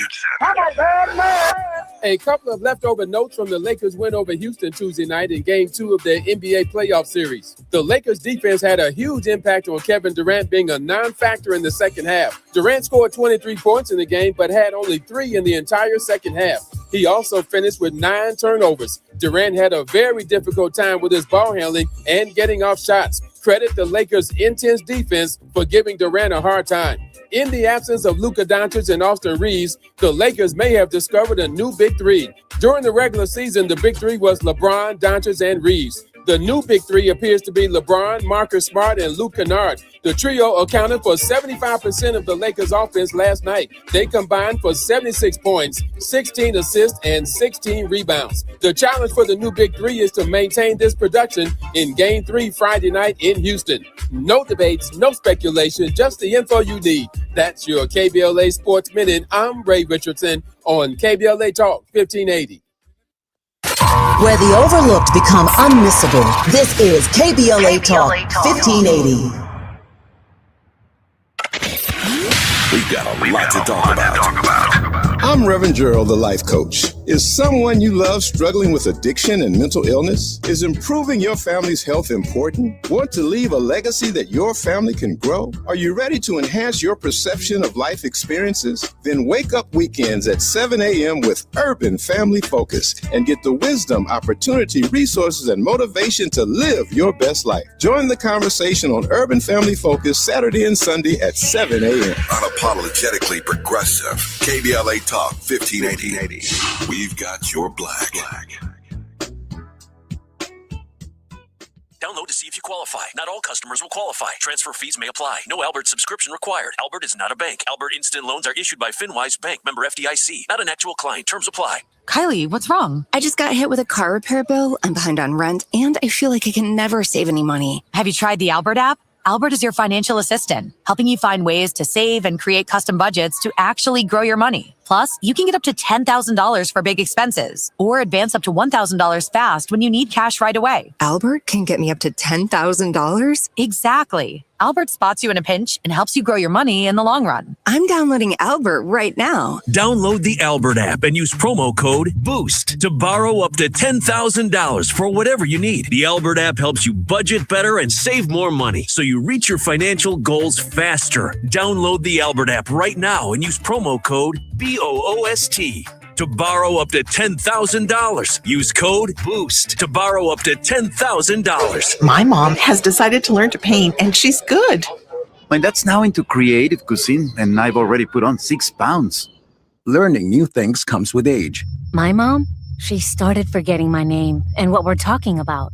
A couple of leftover notes from the Lakers' win over Houston Tuesday night in Game 2 of their NBA playoff series. The Lakers' defense had a huge impact on Kevin Durant being a non-factor in the second half. Durant scored 23 points in the game, but had only 3 in the entire second half. He also finished with 9 turnovers. Durant had a very difficult time with his ball handling and getting off shots. Credit the Lakers' intense defense for giving Durant a hard time. In the absence of Luka Doncic and Austin Reeves, the Lakers may have discovered a new big three. During the regular season, the big three was LeBron, Doncic, and Reeves. The new big three appears to be LeBron, Marcus Smart, and Luke Kennard. The trio accounted for 75% of the Lakers' offense last night. They combined for 76 points, 16 assists, and 16 rebounds. The challenge for the new big three is to maintain this production in Game 3 Friday night in Houston. No debates, no speculation, just the info you need. That's your KBLA Sports Minute. I'm Ray Richardson on KBLA Talk 1580.
Where the overlooked become unmissable, this is KBLA Talk 1580.
We've got a lot to talk about.
I'm Reverend Gerald, the life coach. Is someone you love struggling with addiction and mental illness? Is improving your family's health important? Want to leave a legacy that your family can grow? Are you ready to enhance your perception of life experiences? Then wake up weekends at 7 a.m. with Urban Family Focus and get the wisdom, opportunity, resources, and motivation to live your best life. Join the conversation on Urban Family Focus Saturday and Sunday at 7 a.m.
Unapologetically progressive. KBLA Talk 1580. We've got your black.
Download to see if you qualify. Not all customers will qualify. Transfer fees may apply. No Albert subscription required. Albert is not a bank. Albert Instant Loans are issued by FinWise Bank, member FDIC. Not an actual client. Terms apply.
Kylie, what's wrong? I just got hit with a car repair bill. I'm behind on rent, and I feel like I can never save any money.
Have you tried the Albert app? Albert is your financial assistant, helping you find ways to save and create custom budgets to actually grow your money. Plus, you can get up to $10,000 for big expenses or advance up to $1,000 fast when you need cash right away.
Albert can get me up to $10,000?
Exactly. Albert spots you in a pinch and helps you grow your money in the long run.
I'm downloading Albert right now.
Download the Albert app and use promo code BOOST to borrow up to $10,000 for whatever you need. The Albert app helps you budget better and save more money so you reach your financial goals faster. Download the Albert app right now and use promo code BOOST to borrow up to $10,000. Use code BOOST to borrow up to $10,000.
My mom has decided to learn to paint, and she's good.
My dad's now into creative cuisine, and I've already put on 6 pounds.
Learning new things comes with age.
My mom, she started forgetting my name and what we're talking about.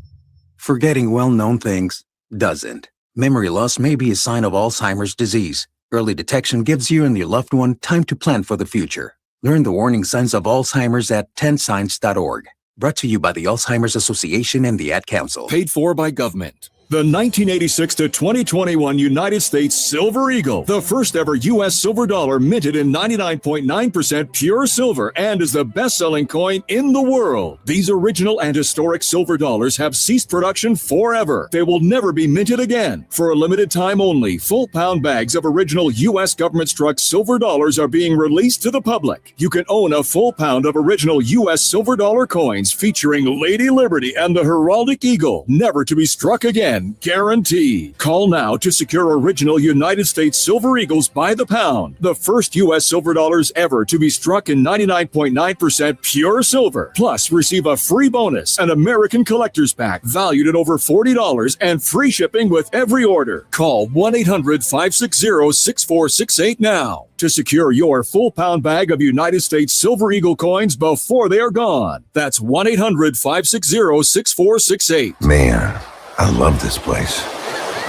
Forgetting well-known things doesn't. Memory loss may be a sign of Alzheimer's disease. Early detection gives you and your loved one time to plan for the future. Learn the warning signs of Alzheimer's at 10signs.org. Brought to you by the Alzheimer's Association and the Ad Council.
Paid for by government.
The 1986 to 2021 United States Silver Eagle, the first ever U.S. silver dollar minted in 99.9% pure silver and is the best-selling coin in the world. These original and historic silver dollars have ceased production forever. They will never be minted again. For a limited time only, full pound bags of original U.S. government-struck silver dollars are being released to the public. You can own a full pound of original U.S. silver dollar coins featuring Lady Liberty and the heraldic eagle, never to be struck again. Guarantee. Call now to secure original United States Silver Eagles by the pound. The first U.S. silver dollars ever to be struck in 99.9% pure silver. Plus, receive a free bonus, an American Collector's Pack valued at over $40 and free shipping with every order. Call 1-800-560-6468 now to secure your full pound bag of United States Silver Eagle coins before they are gone. That's 1-800-560-6468.
Man, I love this place.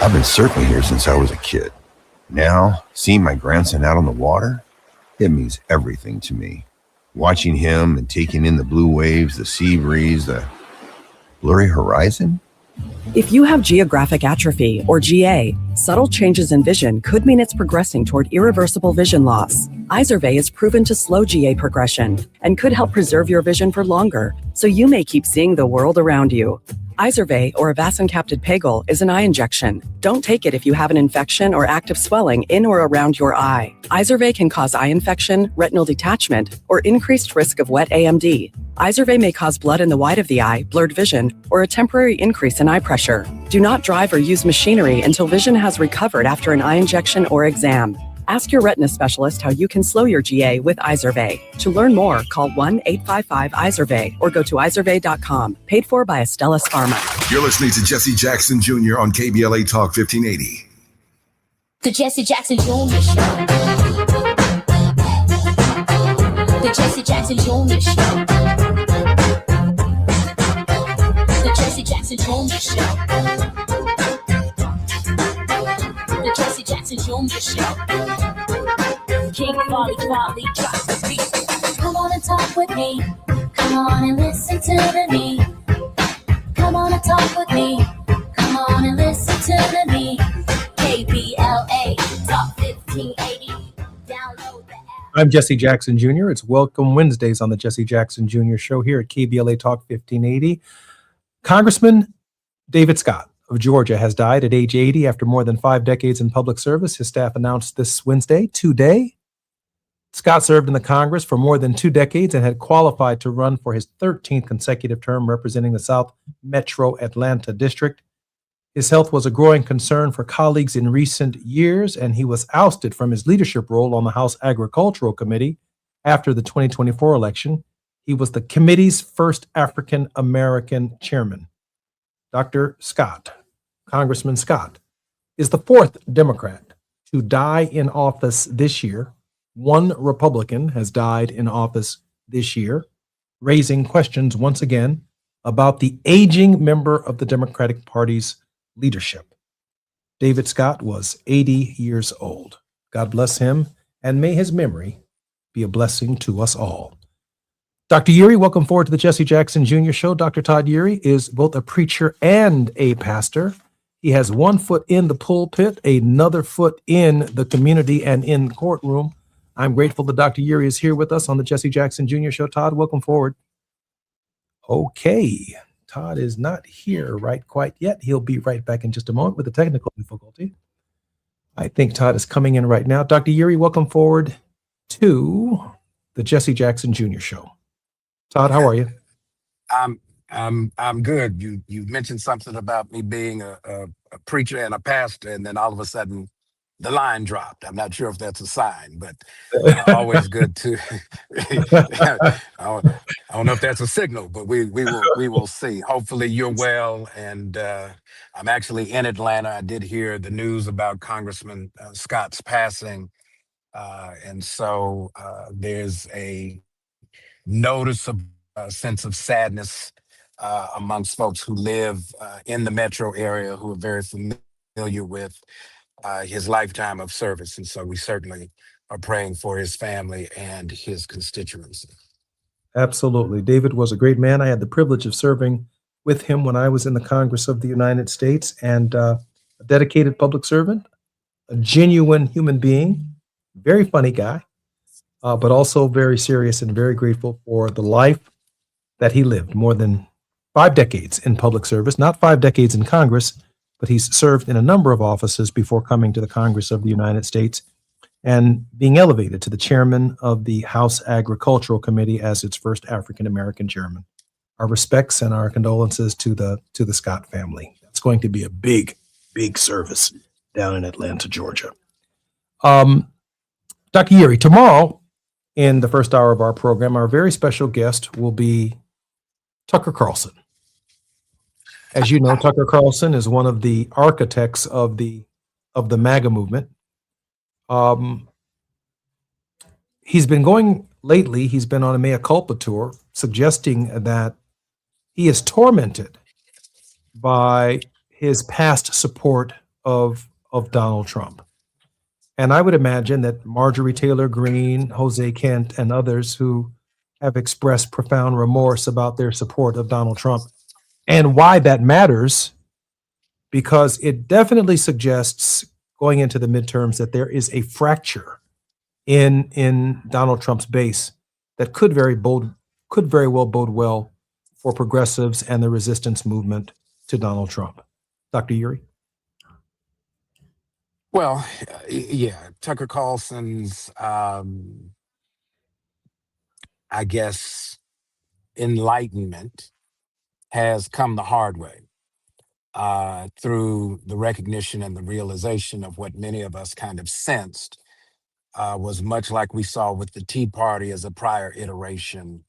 I've been surfing here since I was a kid. Now, seeing my grandson out on the water, it means everything to me. Watching him and taking in the blue waves, the sea breeze, the blurry horizon.
If you have geographic atrophy, or GA, subtle changes in vision could mean it's progressing toward irreversible vision loss. Izervay is proven to slow GA progression and could help preserve your vision for longer, so you may keep seeing the world around you. Izervay, or avacincaptad pegol, is an eye injection. Don't take it if you have an infection or active swelling in or around your eye. Izervay can cause eye infection, retinal detachment, or increased risk of wet AMD. Izervay may cause blood in the white of the eye, blurred vision, or a temporary increase in eye pressure. Do not drive or use machinery until vision has recovered after an eye injection or exam. Ask your retina specialist how you can slow your GA with Izervay. To learn more, call 1-855-IZERVAY or go to izervay.com. Paid for by Astellas Pharma.
You're listening to Jesse Jackson Jr. on KBLA Talk 1580.
The Jesse Jackson Jr. Show. The Jesse Jackson Jr. Show. The Jesse Jackson Jr. Show. The Jesse Jackson Jr. Show. King Quality drops the beat. Come on and talk with me. Come on and listen to me. Come on and talk with me. Come on and listen to me. KBLA Talk 1580. Download the app.
I'm Jesse Jackson Jr. It's Welcome Wednesdays on the Jesse Jackson Jr. Show here at KBLA Talk 1580. Congressman David Scott of Georgia has died at age 80 after more than 5 decades in public service. His staff announced this Wednesday, today. Scott served in the Congress for more than 2 decades and had qualified to run for his 13th consecutive term representing the South Metro Atlanta District. His health was a growing concern for colleagues in recent years, and he was ousted from his leadership role on the House Agricultural Committee after the 2024 election. He was the committee's first African-American chairman. Dr. Scott, Congressman Scott, is the 4th Democrat to die in office this year. 1 Republican has died in office this year, raising questions once again about the aging member of the Democratic Party's leadership. David Scott was 80 years old. God bless him, and may his memory be a blessing to us all. Dr. Uri, welcome forward to the Jesse Jackson Jr. Show. Dr. Todd Uri is both a preacher and a pastor. He has 1 foot in the pulpit, another foot in the community and in the courtroom. I'm grateful that Dr. Uri is here with us on the Jesse Jackson Jr. Show. Todd, welcome forward. Okay, Todd is not here right quite yet. He'll be right back in just a moment with a technical difficulty. I think Todd is coming in right now. Dr. Uri, welcome forward to the Jesse Jackson Jr. Show. Todd, how are you?
I'm good. You mentioned something about me being a preacher and a pastor, and then all of a sudden the line dropped. I'm not sure if that's a sign, but always good to. I don't know if that's a signal, but we will see. Hopefully you're well, and I'm actually in Atlanta. I did hear the news about Congressman Scott's passing, and so there's a noticeable sense of sadness amongst folks who live in the metro area, who are very familiar with his lifetime of service. And so we certainly are praying for his family and his constituency.
Absolutely. David was a great man. I had the privilege of serving with him when I was in the Congress of the United States, and a dedicated public servant, a genuine human being, very funny guy, but also very serious and very grateful for the life that he lived. More than 5 decades in public service, not 5 decades in Congress, but he's served in a number of offices before coming to the Congress of the United States and being elevated to the chairman of the House Agricultural Committee as its first African-American chairman. Our respects and our condolences to the Scott family. It's going to be a big, big service down in Atlanta, Georgia. Dr. Yeri, tomorrow in the first hour of our program, our very special guest will be Tucker Carlson. As you know, Tucker Carlson is one of the architects of the MAGA movement. He's been going lately, he's been on a mea culpa tour, suggesting that he is tormented by his past support of Donald Trump. And I would imagine that Marjorie Taylor Greene, Jose Kent, and others who have expressed profound remorse about their support of Donald Trump and why that matters, because it definitely suggests going into the midterms that there is a fracture in Donald Trump's base that could very well bode well for progressives and the resistance movement to Donald Trump. Dr. Yeri?
Well, yeah, Tucker Carlson's, I guess, enlightenment has come the hard way through the recognition and the realization of what many of us kind of sensed was much like we saw with the Tea Party as a prior iteration.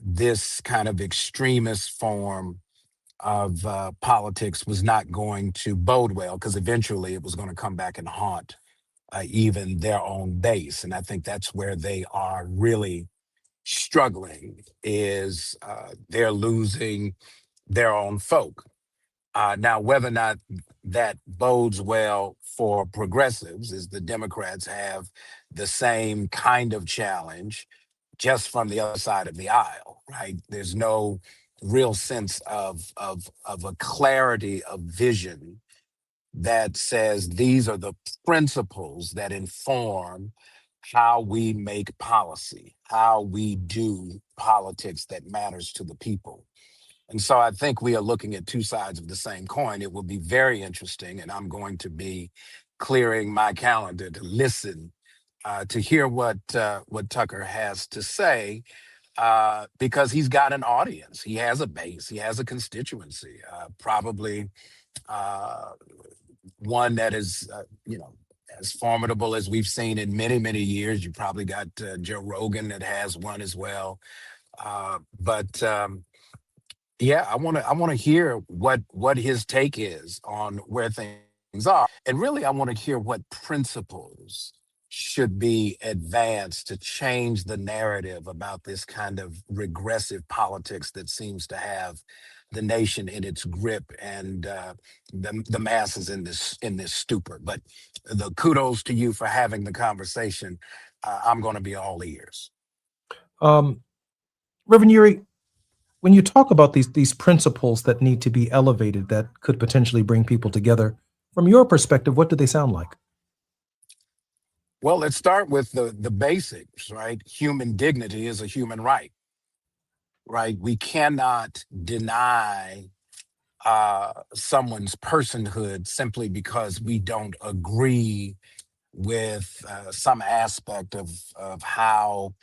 This kind of extremist form of politics was not going to bode well, because eventually it was going to come back and haunt even their own base. And I think that's where they are really struggling, is they're losing their own folk. Now, whether or not that bodes well for progressives is the Democrats have the same kind of challenge just from the other side of the aisle, right? There's no real sense of a clarity of vision that says these are the principles that inform how we make policy, how we do politics that matters to the people. And so I think we are looking at two sides of the same coin. It will be very interesting, and I'm going to be clearing my calendar to listen, to hear what Tucker has to say, because he's got an audience. He has a base. He has a constituency, probably one that is, as formidable as we've seen in many, many years. You probably got Joe Rogan that has one as well. Yeah, I want to hear what his take is on where things are, and really I want to hear what principles should be advanced to change the narrative about this kind of regressive politics that seems to have the nation in its grip and the masses in this stupor. But the kudos to you for having the conversation. I'm going to be all ears.
Reverend Yeri, when you talk about these principles that need to be elevated that could potentially bring people together, from your perspective, what do they sound like?
Well, let's start with the basics, right? Human dignity is a human right, right? We cannot deny someone's personhood simply because we don't agree with some aspect of how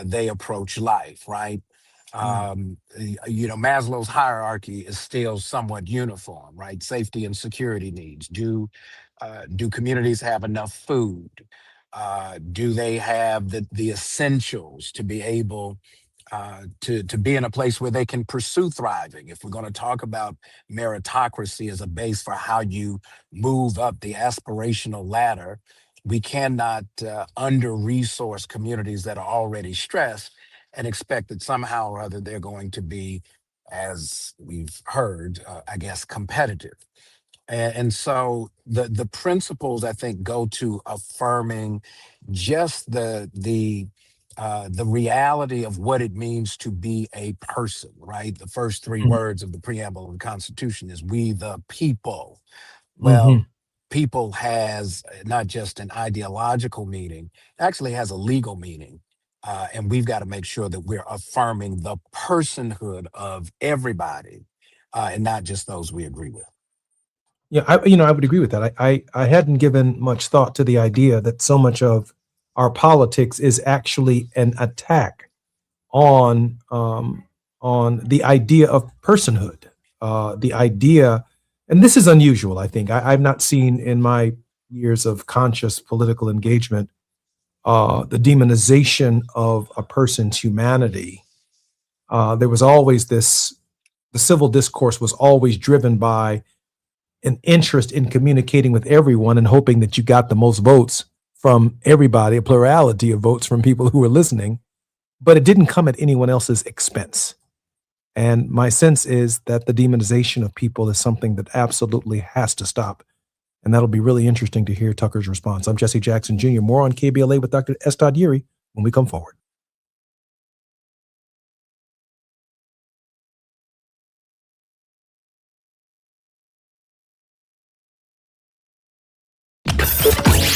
they approach life, right? Maslow's hierarchy is still somewhat uniform, right? Safety and security needs. Do communities have enough food? Do they have the essentials to be able to be in a place where they can pursue thriving? If we're going to talk about meritocracy as a base for how you move up the aspirational ladder, we cannot under-resource communities that are already stressed and expect that somehow or other they're going to be, as we've heard, I guess, competitive. And so the principles, I think, go to affirming just the the reality of what it means to be a person, right? The first three words of the preamble of the Constitution is "we the people." Well, people has not just an ideological meaning, it actually has a legal meaning. And we've got to make sure that we're affirming the personhood of everybody and not just those we agree with.
Yeah, I would agree with that. I hadn't given much thought to the idea that so much of our politics is actually an attack on the idea of personhood, the idea, and this is unusual. I think I've not seen in my years of conscious political engagement the demonization of a person's humanity. There was always the civil discourse was always driven by an interest in communicating with everyone and hoping that you got the most votes from everybody, a plurality of votes from people who were listening, but it didn't come at anyone else's expense. And my sense is that the demonization of people is something that absolutely has to stop. And that'll be really interesting to hear Tucker's response. I'm Jesse Jackson Jr. More on KBLA with Dr. S. Yeri when we come forward.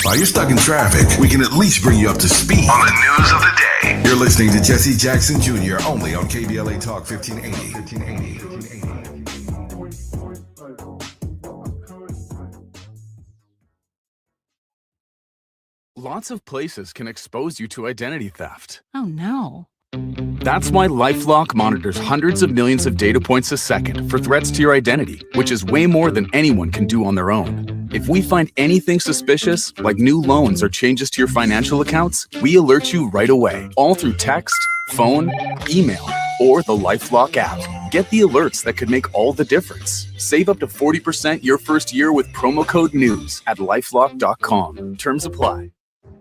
While you're stuck in traffic, we can at least bring you up to speed on the news of the day. You're listening to Jesse Jackson Jr. only on KBLA Talk 1580.
Lots of places can expose you to identity theft.
Oh no.
That's why LifeLock monitors hundreds of millions of data points a second for threats to your identity, which is way more than anyone can do on their own. If we find anything suspicious, like new loans or changes to your financial accounts, we alert you right away, all through text, phone, email, or the LifeLock app. Get the alerts that could make all the difference. Save up to 40% your first year with promo code NEWS at LifeLock.com. Terms apply.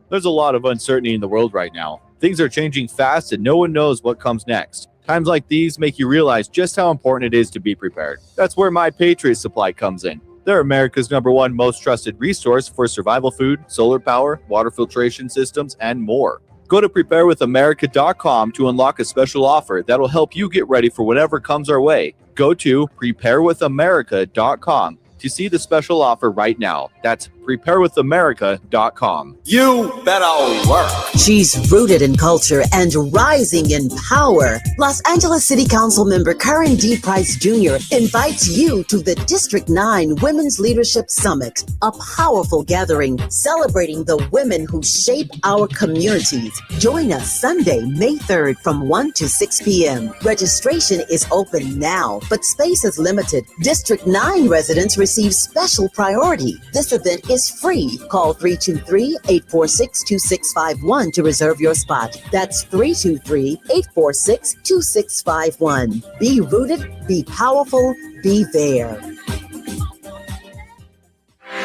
There's a lot of uncertainty in the world right now. Things are changing fast and no one knows what comes next. Times like these make you realize just how important it is to be prepared. That's where My Patriot Supply comes in. They're America's #1 most trusted resource for survival food, solar power, water filtration systems, and more. Go to preparewithamerica.com to unlock a special offer that'll help you get ready for whatever comes our way. Go to preparewithamerica.com to see the special offer right now. That's preparewithamerica.com.
You better work. She's rooted in culture and rising in power. Los Angeles City Council member Karen D. Price Jr. invites you to the District 9 Women's Leadership Summit, a powerful gathering celebrating the women who shape our communities. Join us Sunday, May 3rd from 1 to 6 p.m. Registration is open now, but space is limited. District 9 residents receive special priority. This event is free. Call 323-846-2651 to reserve your spot. That's 323-846-2651. Be rooted, be powerful, be there.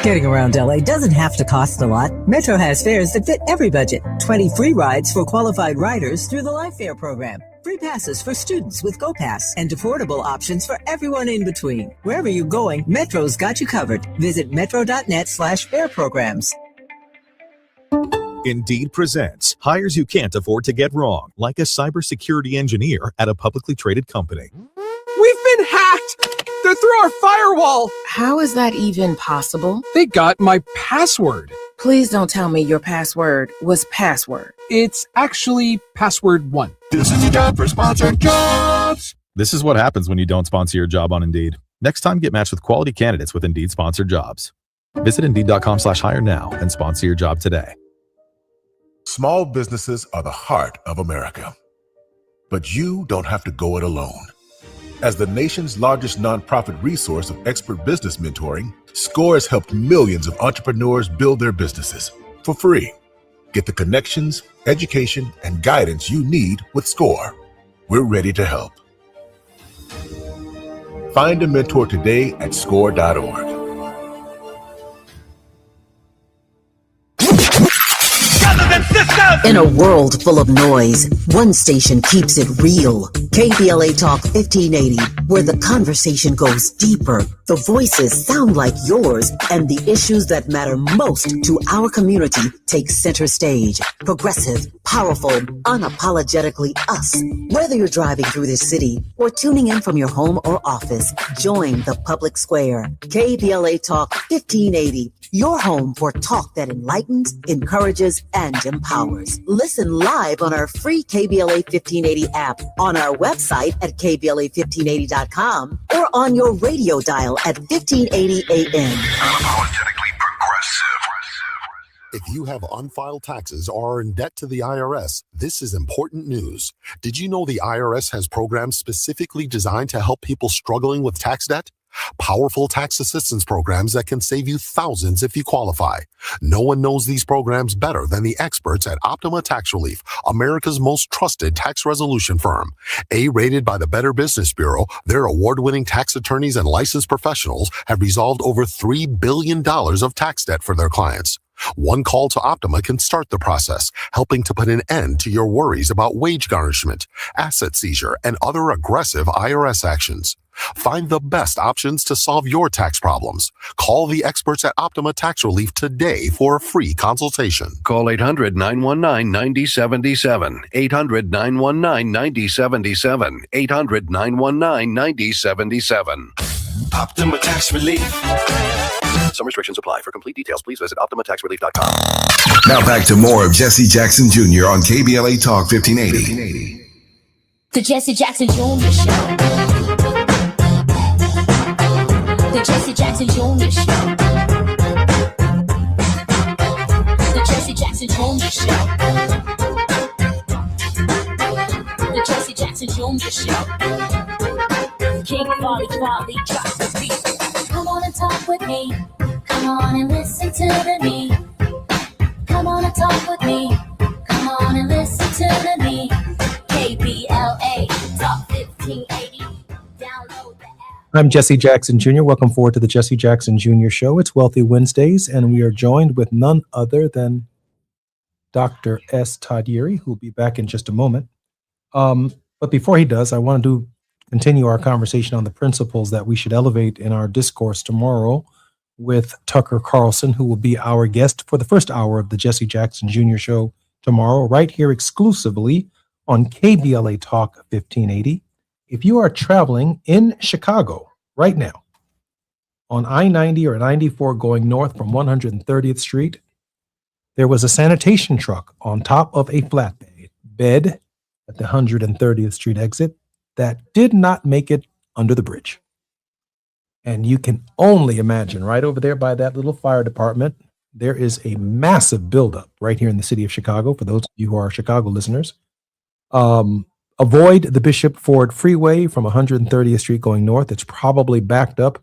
Getting around LA doesn't have to cost a lot. Metro has fares that fit every budget. 20 free rides for qualified riders through the Life Fare program. Free passes for students with GoPass and affordable options for everyone in between. Wherever you're going, Metro's got you covered. Visit metro.net/fare programs.
Indeed presents hires you can't afford to get wrong, like a cybersecurity engineer at a publicly traded company.
We've been hacked! They're through our firewall!
How is that even possible?
They got my password.
Please don't tell me your password was password.
It's actually password 1.
This is a job for sponsored jobs.
This is what happens when you don't sponsor your job on Indeed. Next time, get matched with quality candidates with Indeed sponsored jobs. Visit Indeed.com/hire now and sponsor your job today.
Small businesses are the heart of America. But you don't have to go it alone. As the nation's largest nonprofit resource of expert business mentoring, SCORE has helped millions of entrepreneurs build their businesses for free. Get the connections, education, and guidance you need with SCORE. We're ready to help. Find a mentor today at score.org.
Got the
In a world full of noise, one station keeps it real. KBLA Talk 1580, where the conversation goes deeper, the voices sound like yours, and the issues that matter most to our community take center stage. Progressive, powerful, unapologetically us. Whether you're driving through this city or tuning in from your home or office, join the public square. KBLA Talk 1580, your home for talk that enlightens, encourages, and empowers. Listen live on our free KBLA 1580 app, on our website at KBLA1580.com, or on your radio dial at 1580 AM.
Unapologetically progressive. If you have unfiled taxes or are in debt to the IRS, this is important news. Did you know the IRS has programs specifically designed to help people struggling with tax debt? Powerful tax assistance programs that can save you thousands if you qualify. No one knows these programs better than the experts at Optima Tax Relief, America's most trusted tax resolution firm. A-rated by the Better Business Bureau, their award-winning tax attorneys and licensed professionals have resolved over $3 billion of tax debt for their clients. One call to Optima can start the process, helping to put an end to your worries about wage garnishment, asset seizure, and other aggressive IRS actions. Find the best options to solve your tax problems. Call the experts at Optima Tax Relief today for a free consultation.
Call 800-919-9077. 800-919-9077. 800-919-9077.
Optima Tax Relief.
Some restrictions apply. For complete details, please visit OptimaTaxRelief.com.
Now back to more of Jesse Jackson Jr. on KBLA Talk 1580.
The Jesse Jackson Jr. Show. The Jesse Jackson Jr. Show. The Jesse Jackson Jr. Show. The Jesse Jackson Jr. Show. King Folly drops the beat. Come on and talk with me. Come on and listen to the me. Come on and talk with me. Come on and listen to the me. KBLA Talk 1580. Download the app.
I'm Jesse Jackson Jr. Welcome forward to the Jesse Jackson Jr. Show. It's Wealthy Wednesdays, and we are joined with none other than Dr. S. Todd Yeary, who will be back in just a moment. But before he does, I want to continue our conversation on the principles that we should elevate in our discourse tomorrow with Tucker Carlson, who will be our guest for the first hour of the Jesse Jackson Jr. Show tomorrow, right here exclusively on KBLA Talk 1580. If you are traveling in Chicago right now on I-90 or 94 going north from 130th Street, there was a sanitation truck on top of a flatbed bed at the 130th Street exit that did not make it under the bridge. And you can only imagine right over there by that little fire department, there is a massive buildup right here in the city of Chicago. For those of you who are Chicago listeners, avoid the Bishop Ford Freeway from 130th Street going north. It's probably backed up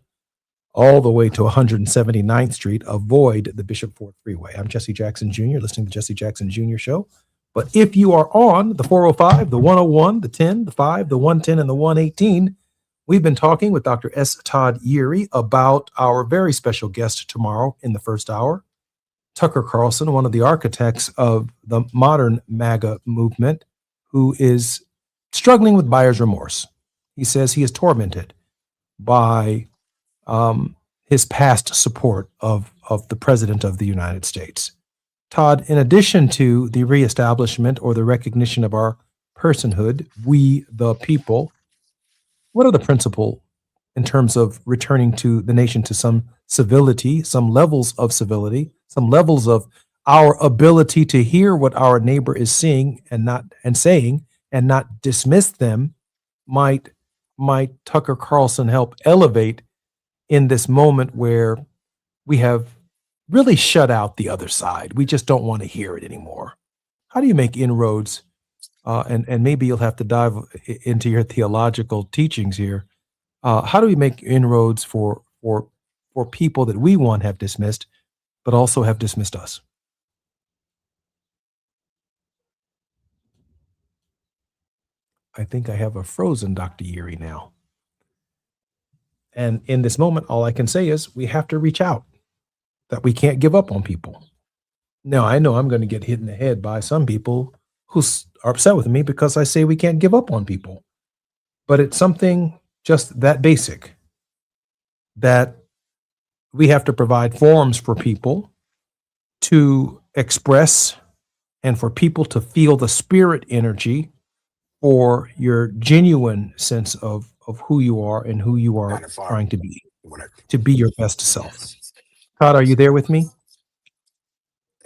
all the way to 179th Street. Avoid the Bishop Ford Freeway. I'm Jesse Jackson Jr., listening to the Jesse Jackson Jr. Show. But if you are on the 405, the 101, the 10, the 5, the 110, and the 118, we've been talking with Dr. S. Todd Yeary about our very special guest tomorrow in the first hour, Tucker Carlson, one of the architects of the modern MAGA movement, who is struggling with buyer's remorse. He says he is tormented by his past support of the President of the United States. Todd, in addition to the reestablishment or the recognition of our personhood, we the people, what are the principles in terms of returning to the nation to some civility, some levels of civility, some levels of our ability to hear what our neighbor is seeing and saying and not dismiss them? Might Tucker Carlson help elevate in this moment where we have really shut out the other side? We just don't want to hear it anymore. How do you make inroads? And maybe you'll have to dive into your theological teachings here. How do we make inroads for people that we want have dismissed, but also have dismissed us? I think I have a frozen Dr. Yeary now. And in this moment, all I can say is we have to reach out, that we can't give up on people. Now, I know I'm going to get hit in the head by some people who are upset with me because I say we can't give up on people. But it's something just that basic, that we have to provide forums for people to express and for people to feel the spirit energy or your genuine sense of who you are and who you are trying to be your best self. Todd, are you there with me?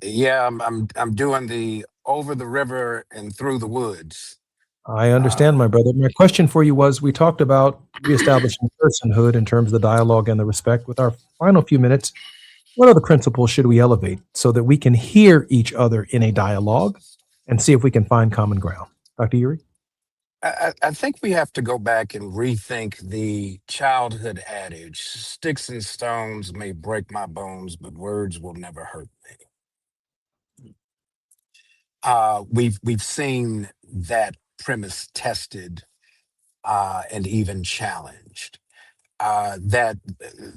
Yeah, I'm doing the over the river and through the woods.
I understand, my brother. My question for you was, we talked about reestablishing personhood in terms of the dialogue and the respect. With our final few minutes, what other principles should we elevate so that we can hear each other in a dialogue and see if we can find common ground? Dr. Uri?
I think we have to go back and rethink the childhood adage: sticks and stones may break my bones, but words will never hurt me. We've seen that premise tested and even challenged. That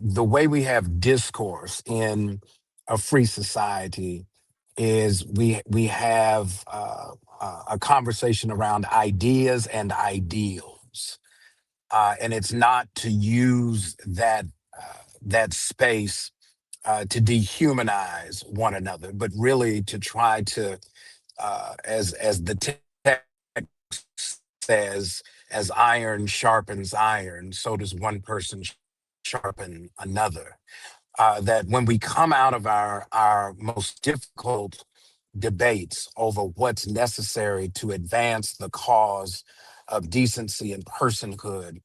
the way we have discourse in a free society is we have a conversation around ideas and ideals, and it's not to use that space to dehumanize one another, but really to try to, as the text says, as iron sharpens iron, so does one person sharpen another. That when we come out of our most difficult debates over what's necessary to advance the cause of decency and personhood,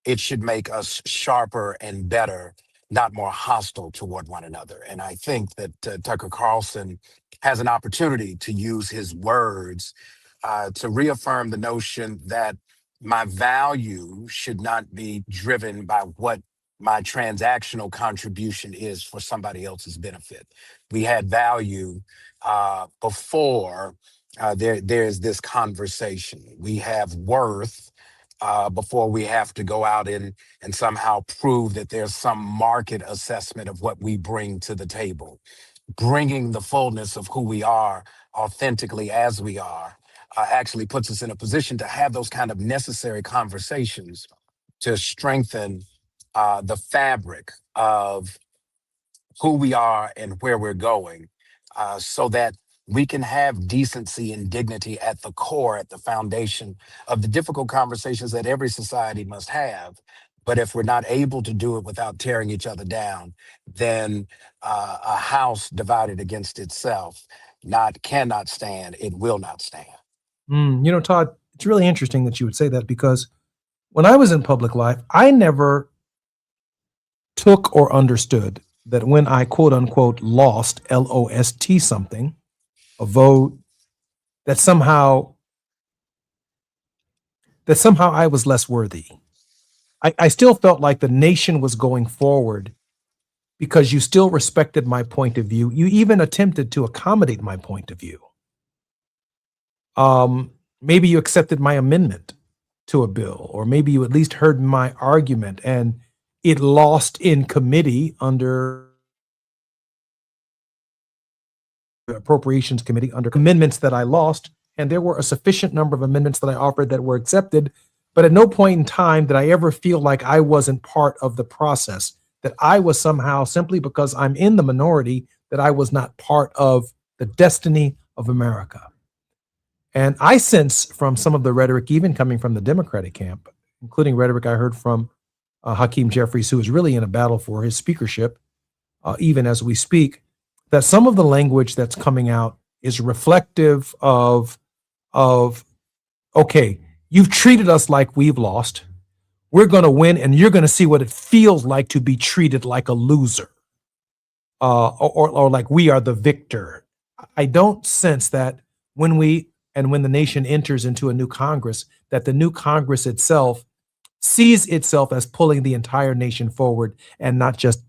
it should make us sharper and better, not more hostile toward one another. And I think that Tucker Carlson has an opportunity to use his words to reaffirm the notion that my value should not be driven by what my transactional contribution is for somebody else's benefit. We had value before there's this conversation. We have worth before we have to go out and somehow prove that there's some market assessment of what we bring to the table. Bringing the fullness of who we are authentically as we are actually puts us in a position to have those kind of necessary conversations to strengthen the fabric of who we are and where we're going, so that we can have decency and dignity at the core, at the foundation of the difficult conversations that every society must have. But if we're not able to do it without tearing each other down, then a house divided against itself cannot stand, it will not stand.
Todd, it's really interesting that you would say that, because when I was in public life, I never took or understood that when I quote unquote lost, L-O-S-T something, a vote, that somehow I was less worthy. I still felt like the nation was going forward because you still respected my point of view. You even attempted to accommodate my point of view. Maybe you accepted my amendment to a bill, or maybe you at least heard my argument and it lost in committee under the Appropriations Committee under amendments that I lost. And there were a sufficient number of amendments that I offered that were accepted. But at no point in time did I ever feel like I wasn't part of the process, that I was somehow, simply because I'm in the minority, that I was not part of the destiny of America. And I sense from some of the rhetoric, even coming from the Democratic camp, including rhetoric I heard from Hakeem Jeffries, who is really in a battle for his speakership, even as we speak, that some of the language that's coming out is reflective of okay, you've treated us like we've lost. We're going to win, and you're going to see what it feels like to be treated like a loser, or like we are the victor. I don't sense that when the nation enters into a new Congress, that the new Congress itself sees itself as pulling the entire nation forward and not just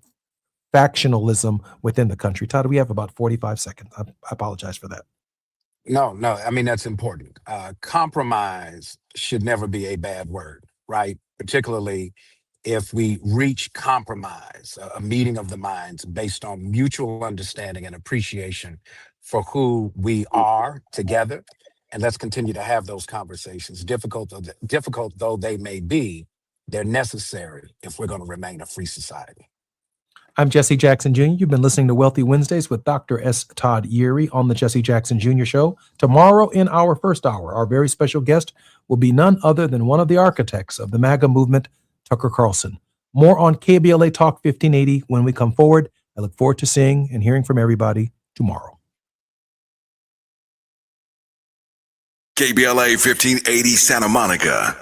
factionalism within the country. Todd, we have about 45 seconds. I apologize for that.
No, I mean, that's important. Compromise should never be a bad word, right? Particularly if we reach compromise, a meeting of the minds based on mutual understanding and appreciation for who we are together. And let's continue to have those conversations. Difficult though they may be, they're necessary if we're going to remain a free society.
I'm Jesse Jackson Jr. You've been listening to Wealthy Wednesdays with Dr. S. Todd Yeary on the Jesse Jackson Jr. Show. Tomorrow in our first hour, our very special guest will be none other than one of the architects of the MAGA movement, Tucker Carlson. More on KBLA Talk 1580 when we come forward. I look forward to seeing and hearing from everybody tomorrow.
KBLA 1580 Santa Monica.